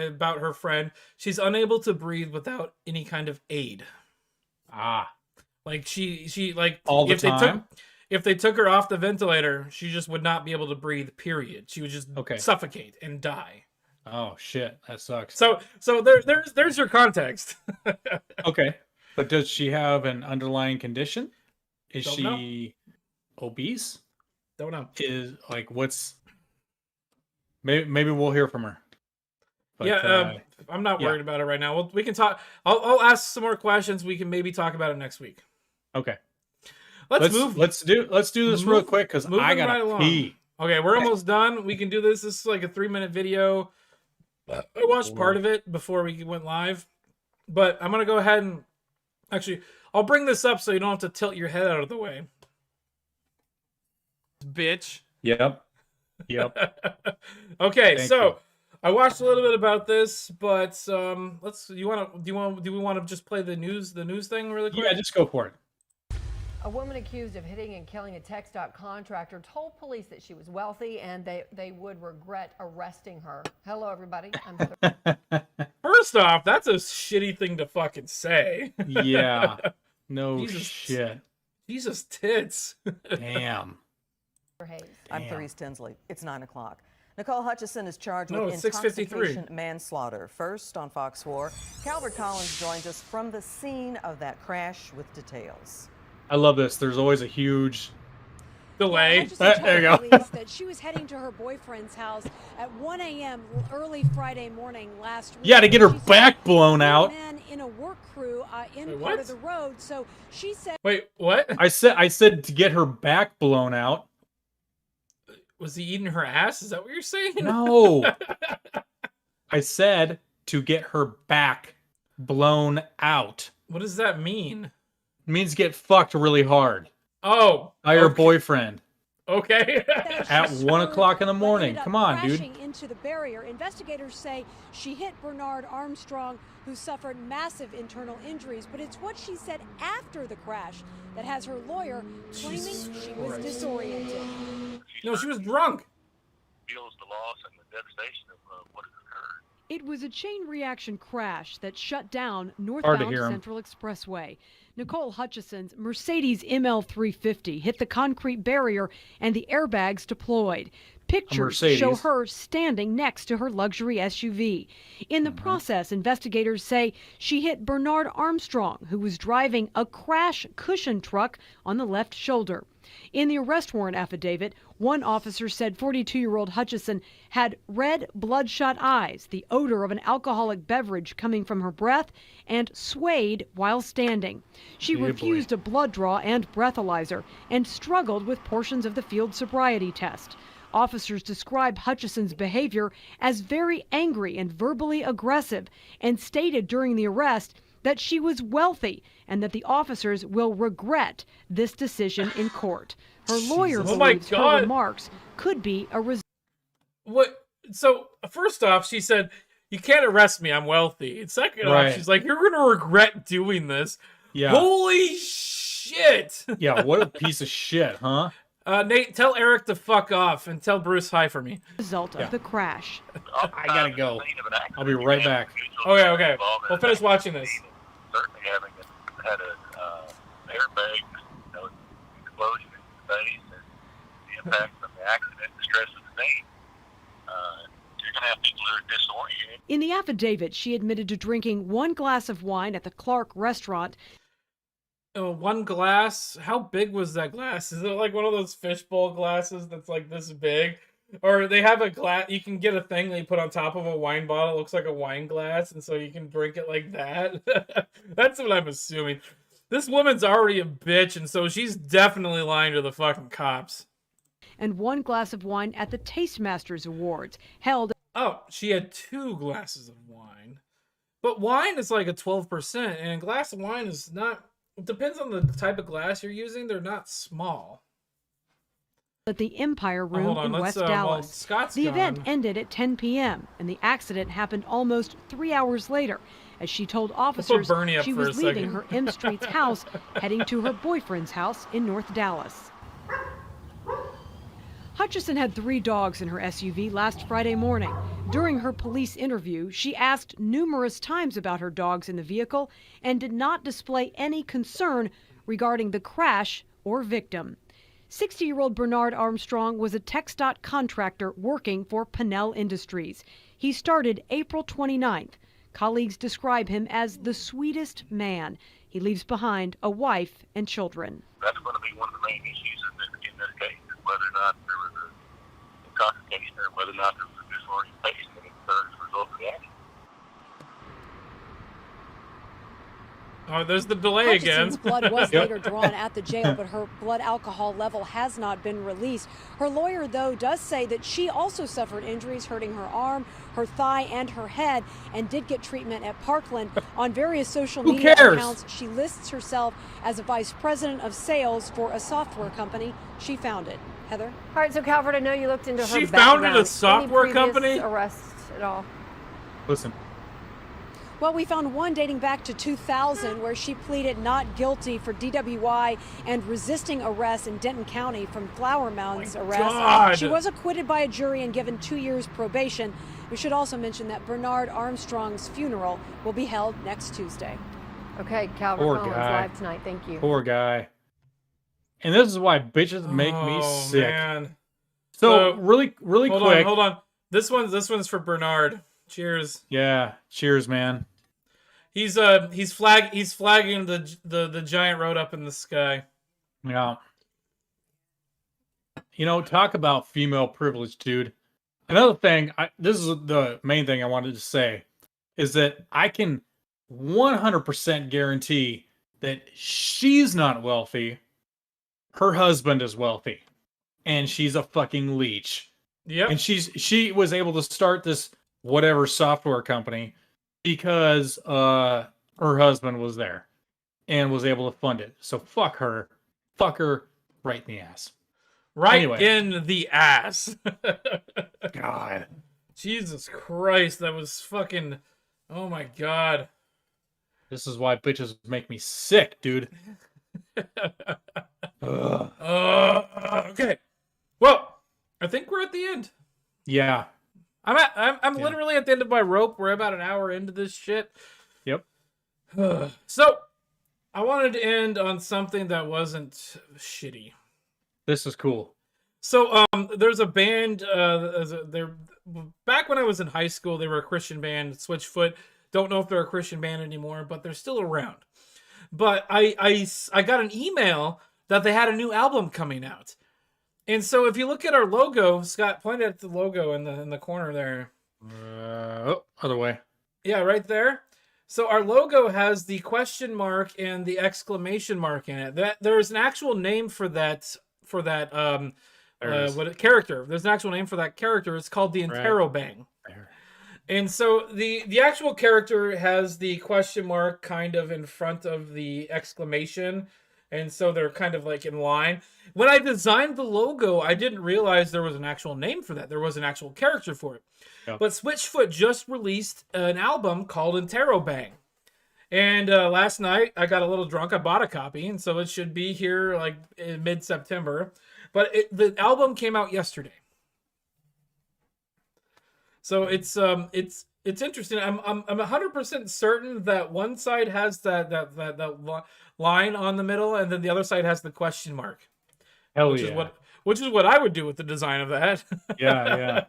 Speaker 1: about her friend. She's unable to breathe without any kind of aid. Like she like
Speaker 2: all the time.
Speaker 1: If they took her off the ventilator, she just would not be able to breathe, period. She would just suffocate and die.
Speaker 2: Oh shit, that sucks.
Speaker 1: So there's your context.
Speaker 2: Okay. But does she have an underlying condition? Is
Speaker 1: Don't
Speaker 2: she obese?
Speaker 1: Don't know.
Speaker 2: Is like what's maybe we'll hear from her. But,
Speaker 1: I'm not worried about it right now. We can talk. I'll ask some more questions. We can maybe talk about it next week.
Speaker 2: Okay.
Speaker 1: Let's move.
Speaker 2: Let's do this real quick because I gotta pee.
Speaker 1: Okay, we're almost done. We can do this. This is like a 3-minute video. I watched part of it before we went live, but I'm gonna go ahead and actually I'll bring this up so you don't have to tilt your head out of the way. Bitch.
Speaker 2: Yep.
Speaker 1: Okay,
Speaker 2: Thank
Speaker 1: so
Speaker 2: you.
Speaker 1: I watched a little bit about this, but do we want to just play the news thing really quick?
Speaker 2: Yeah, just go for it.
Speaker 4: A woman accused of hitting and killing a TxDOT contractor told police that she was wealthy and they would regret arresting her. Hello, everybody.
Speaker 1: First off, that's a shitty thing to fucking say.
Speaker 2: Yeah. No
Speaker 1: Jesus.
Speaker 2: shit.
Speaker 1: Jesus tits.
Speaker 2: Damn.
Speaker 5: I'm Therese Tinsley. It's 9 o'clock. Nicole Hutchison is charged with
Speaker 1: it's 6:53.
Speaker 5: intoxication manslaughter. First on Fox 4, Calvert Collins joins us from the scene of that crash with details.
Speaker 2: I love this. There's always a huge
Speaker 1: delay.
Speaker 2: There you go.
Speaker 6: That she was heading to her boyfriend's house at 1 a.m. early Friday morning last week.
Speaker 2: Yeah, to get her
Speaker 6: She said
Speaker 2: back blown out.
Speaker 6: Men in a work crew in
Speaker 1: Wait,
Speaker 6: part
Speaker 1: what?
Speaker 6: of the road. So she said.
Speaker 1: Wait, what?
Speaker 2: I said to get her back blown out.
Speaker 1: Was he eating her ass? Is that what you're saying?
Speaker 2: No. I said to get her back blown out.
Speaker 1: What does that mean?
Speaker 2: It means get fucked really hard
Speaker 1: Oh,
Speaker 2: by her boyfriend
Speaker 1: okay.
Speaker 2: at 1 o'clock in the morning. Come on, dude.
Speaker 6: Crashing into the barrier. Investigators say she hit Bernard Armstrong, who suffered massive internal injuries. But it's what she said after the crash that has her lawyer claiming she was disoriented.
Speaker 1: No, she was drunk.
Speaker 7: Feels the loss and the devastation of what has occurred.
Speaker 8: It was a chain reaction crash that shut down
Speaker 2: Hard to
Speaker 8: northbound
Speaker 2: hear 'em.
Speaker 8: Central Expressway. Nicole Hutchison's Mercedes ML350 hit the concrete barrier and the airbags deployed. Pictures show
Speaker 2: Mercedes.
Speaker 8: her standing next to her luxury SUV. In the process, investigators say she hit Bernard Armstrong, who was driving a crash cushion truck on the left shoulder. In the arrest warrant affidavit, one officer said 42-year-old Hutchison had red, bloodshot eyes, the odor of an alcoholic beverage coming from her breath, and swayed while standing. She
Speaker 2: Yeah, boy.
Speaker 8: refused a blood draw and breathalyzer and struggled with portions of the field sobriety test. Officers described Hutchison's behavior as very angry and verbally aggressive and stated during the arrest that she was wealthy and that the officers will regret this decision in court. Her lawyer
Speaker 1: Oh my
Speaker 8: believes her
Speaker 1: God.
Speaker 8: remarks could be a result.
Speaker 1: What? So first off, she said, "You can't arrest me. I'm wealthy." And second off,
Speaker 2: Right.
Speaker 1: she's like, "You're gonna regret doing this."
Speaker 2: Yeah.
Speaker 1: Holy shit!
Speaker 2: Yeah, what a piece of shit, huh?
Speaker 1: Nate, tell Eric to fuck off and tell Bruce hi for me.
Speaker 8: Result of the crash.
Speaker 2: I gotta go. I'll be right back.
Speaker 1: Okay, okay. We'll finish watching this.
Speaker 7: Certainly having had an airbag, explosion in the face, and the impact from the accident, the stress of the scene. You're going to have people who are disoriented.
Speaker 8: In the affidavit, she admitted to drinking 1 glass of wine at the Clark restaurant.
Speaker 1: One glass? How big was that glass? Is it like one of those fishbowl glasses that's like this big? Or they have a glass, you can get a thing that you put on top of a wine bottle. It looks like a wine glass, and so you can drink it like that. That's what I'm assuming. This woman's already a bitch, and so she's definitely lying to the fucking cops.
Speaker 8: And 1 glass of wine at the Tastemasters Awards, held.
Speaker 1: Oh, she had 2 glasses of wine. But wine is like a 12%, and a glass of wine is not... It depends on the type of glass you're using. They're not small.
Speaker 8: At the Empire Room
Speaker 1: hold on,
Speaker 8: in
Speaker 1: let's,
Speaker 8: West Dallas.
Speaker 1: Scott's
Speaker 8: The
Speaker 1: gone.
Speaker 8: event ended at 10 p.m., and the accident happened almost 3 hours later, as she told officers
Speaker 1: Bernie up
Speaker 8: she
Speaker 1: for a
Speaker 8: was leaving
Speaker 1: second.
Speaker 8: her M Street's house, heading to her boyfriend's house in North Dallas. Hutchison had 3 dogs in her SUV last Friday morning. During her police interview, she asked numerous times about her dogs in the vehicle and did not display any concern regarding the crash or victim. 60-year-old Bernard Armstrong was a TxDOT contractor working for Pinnell Industries. He started April 29th. Colleagues describe him as the sweetest man. He leaves behind a wife and children.
Speaker 7: That's going to be one of the main issues in this case, is whether or not there was a intoxication or whether or not there was a disorientation that occurred as a result of the accident.
Speaker 1: Oh, there's the delay again.
Speaker 6: Hutchison's blood was later drawn at the jail, but her blood alcohol level has not been released. Her lawyer, though, does say that she also suffered injuries hurting her arm, her thigh, and her head, and did get treatment at Parkland. On various social media accounts, she lists herself as a vice president of sales for a software company she founded. Heather?
Speaker 4: All right, so Calvert, I know you looked into her
Speaker 1: She
Speaker 4: background.
Speaker 1: founded a software
Speaker 4: Any previous
Speaker 1: company?
Speaker 4: arrests at all?
Speaker 2: Listen.
Speaker 6: Well, we found one dating back to 2000 where she pleaded not guilty for DWI and resisting arrest in Denton County from Flower Mound's arrest.
Speaker 1: God.
Speaker 6: She was acquitted by a jury and given 2 years probation. We should also mention that Bernard Armstrong's funeral will be held next Tuesday.
Speaker 4: Okay, Calvert
Speaker 2: Poor
Speaker 4: Collins
Speaker 2: guy.
Speaker 4: live tonight. Thank you.
Speaker 2: Poor guy. And this is why bitches make me sick.
Speaker 1: Man.
Speaker 2: So really
Speaker 1: Hold
Speaker 2: quick.
Speaker 1: on, hold on. This one's for Bernard. Cheers.
Speaker 2: Yeah. Cheers, man.
Speaker 1: He's flagging the giant road up in the sky.
Speaker 2: Yeah. You know, talk about female privilege, dude. Another thing, this is the main thing I wanted to say, is that I can 100% guarantee that she's not wealthy. Her husband is wealthy. And she's a fucking leech.
Speaker 1: Yep.
Speaker 2: And she was able to start this whatever software company because her husband was there and was able to fund it. So fuck her. Fuck her right in the ass.
Speaker 1: Right
Speaker 2: Anyway.
Speaker 1: in the ass.
Speaker 2: God.
Speaker 1: Jesus Christ, that was fucking... Oh my God.
Speaker 2: This is why bitches make me sick, dude. Ugh.
Speaker 1: Okay. Well, I think we're at the end.
Speaker 2: Yeah.
Speaker 1: I'm literally at the end of my rope. We're about an hour into this shit.
Speaker 2: Yep.
Speaker 1: So, I wanted to end on something that wasn't shitty.
Speaker 2: This is cool.
Speaker 1: So, there's a band. They're back when I was in high school. They were a Christian band, Switchfoot. Don't know if they're a Christian band anymore, but they're still around. But I got an email that they had a new album coming out. And so if you look at our logo, Scott pointed at the logo in the corner there.
Speaker 2: Other way.
Speaker 1: Yeah, right there. So our logo has the question mark and the exclamation mark in it. There's an actual name for that character. There's an actual name for that character. It's called the Interrobang.
Speaker 2: There.
Speaker 1: And so the actual character has the question mark kind of in front of the exclamation. And so they're kind of like in line. When I designed the logo, I didn't realize there was an actual name for that. There was an actual character for it.
Speaker 2: Yep.
Speaker 1: But Switchfoot just released an album called Interrobang. And last night I got a little drunk. I bought a copy, and so it should be here like in mid-September. But the album came out yesterday, so it's interesting. I'm 100% certain that one side has that line on the middle, and then the other side has the question mark.
Speaker 2: Hell
Speaker 1: which
Speaker 2: yeah.
Speaker 1: is what I would do with the design of that.
Speaker 2: Yeah.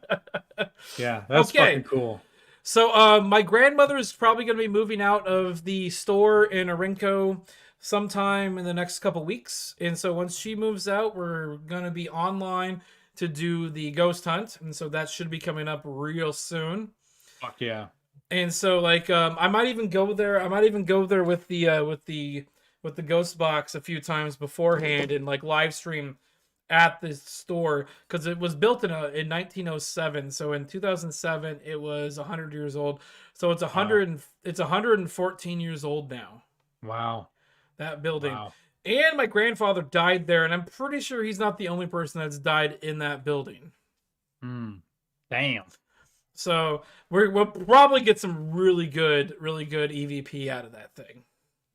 Speaker 2: That's
Speaker 1: Okay.
Speaker 2: fucking cool.
Speaker 1: So my grandmother is probably going to be moving out of the store in Orinco sometime in the next couple weeks. And so once she moves out, we're going to be online to do the ghost hunt. And so that should be coming up real soon.
Speaker 2: Fuck yeah.
Speaker 1: And so like I might even go there. I might even go there with the ghost box a few times beforehand and like live stream at the store, because it was built in 1907. So in 2007 it was 100 years old. So it's 114 years old now.
Speaker 2: Wow.
Speaker 1: That building.
Speaker 2: Wow.
Speaker 1: And my grandfather died there, and I'm pretty sure he's not the only person that's died in that building.
Speaker 2: Damn.
Speaker 1: So we'll probably get some really good EVP out of that thing.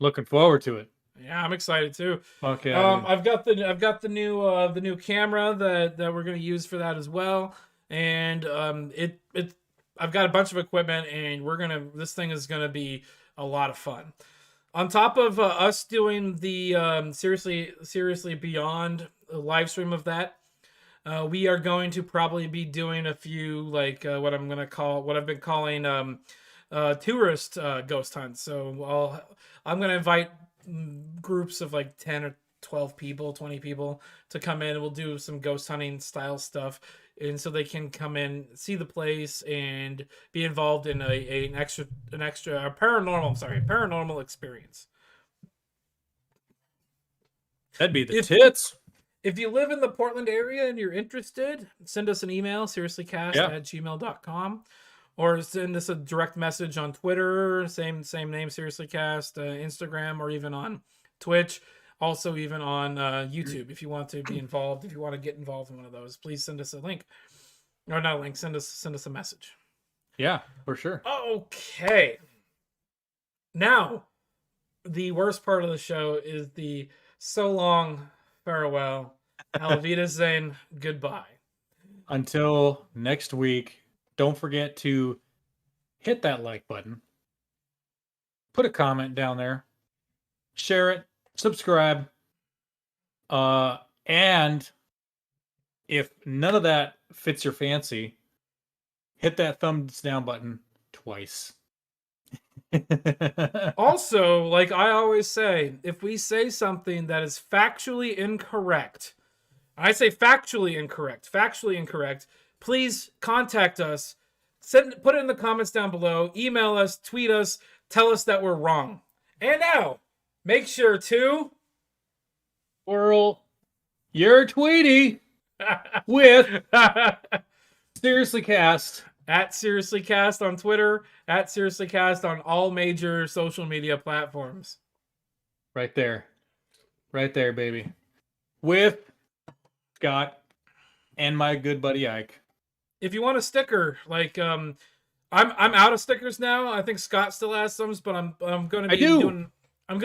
Speaker 2: Looking forward to it.
Speaker 1: Yeah, I'm excited too.
Speaker 2: Okay.
Speaker 1: I've got the new camera that we're gonna use for that as well, and I've got a bunch of equipment, and this thing is gonna be a lot of fun. On top of us doing the seriously beyond live stream of that, we are going to probably be doing a few like what I've been calling tourist ghost hunts. So I'm gonna invite groups of like 10 or 12 people, 20 people to come in, and we'll do some ghost hunting style stuff, and so they can come in, see the place, and be involved in a paranormal experience.
Speaker 2: That'd be the tits.
Speaker 1: If you live in the Portland area and you're interested, send us an email, seriouslycast@gmail.com, or send us a direct message on Twitter, same name, seriouslycast, Instagram, or even on Twitch, also even on YouTube. If you want to be involved, if you want to get involved in one of those, please send us a link, or not a link. Send us a message.
Speaker 2: Yeah, for sure.
Speaker 1: Okay. Now, the worst part of the show is the so long farewell. Auf Wiedersehen. Goodbye.
Speaker 2: Until next week. Don't forget to hit that like button, put a comment down there, share it, subscribe, and if none of that fits your fancy, hit that thumbs down button twice.
Speaker 1: Also, like I always say, if we say something that is factually incorrect, I say factually incorrect, please contact us. Put it in the comments down below. Email us, tweet us, tell us that we're wrong. And now, make sure to
Speaker 2: Whirl your Tweety with Seriously Cast.
Speaker 1: At SeriouslyCast on Twitter, at SeriouslyCast on all major social media platforms.
Speaker 2: Right there, baby. With Scott and my good buddy Ike.
Speaker 1: If you want a sticker, like I'm out of stickers now. I think Scott still has some, but I'm going to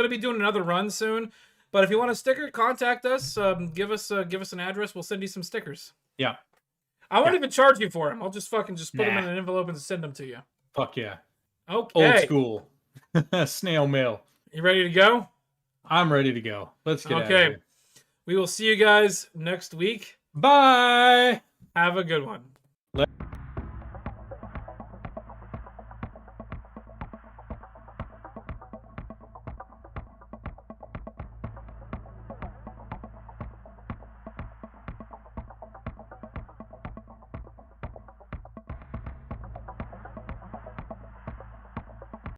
Speaker 1: be doing another run soon. But if you want a sticker, contact us. Give us an address. We'll send you some stickers.
Speaker 2: Yeah.
Speaker 1: I won't even charge you for them. I'll just put them in an envelope and send them to you.
Speaker 2: Fuck yeah.
Speaker 1: Okay.
Speaker 2: Old school. Snail mail.
Speaker 1: You ready to go?
Speaker 2: I'm ready to go. Let's get out of
Speaker 1: Okay.
Speaker 2: here.
Speaker 1: We will see you guys next week.
Speaker 2: Bye.
Speaker 1: Have a good one.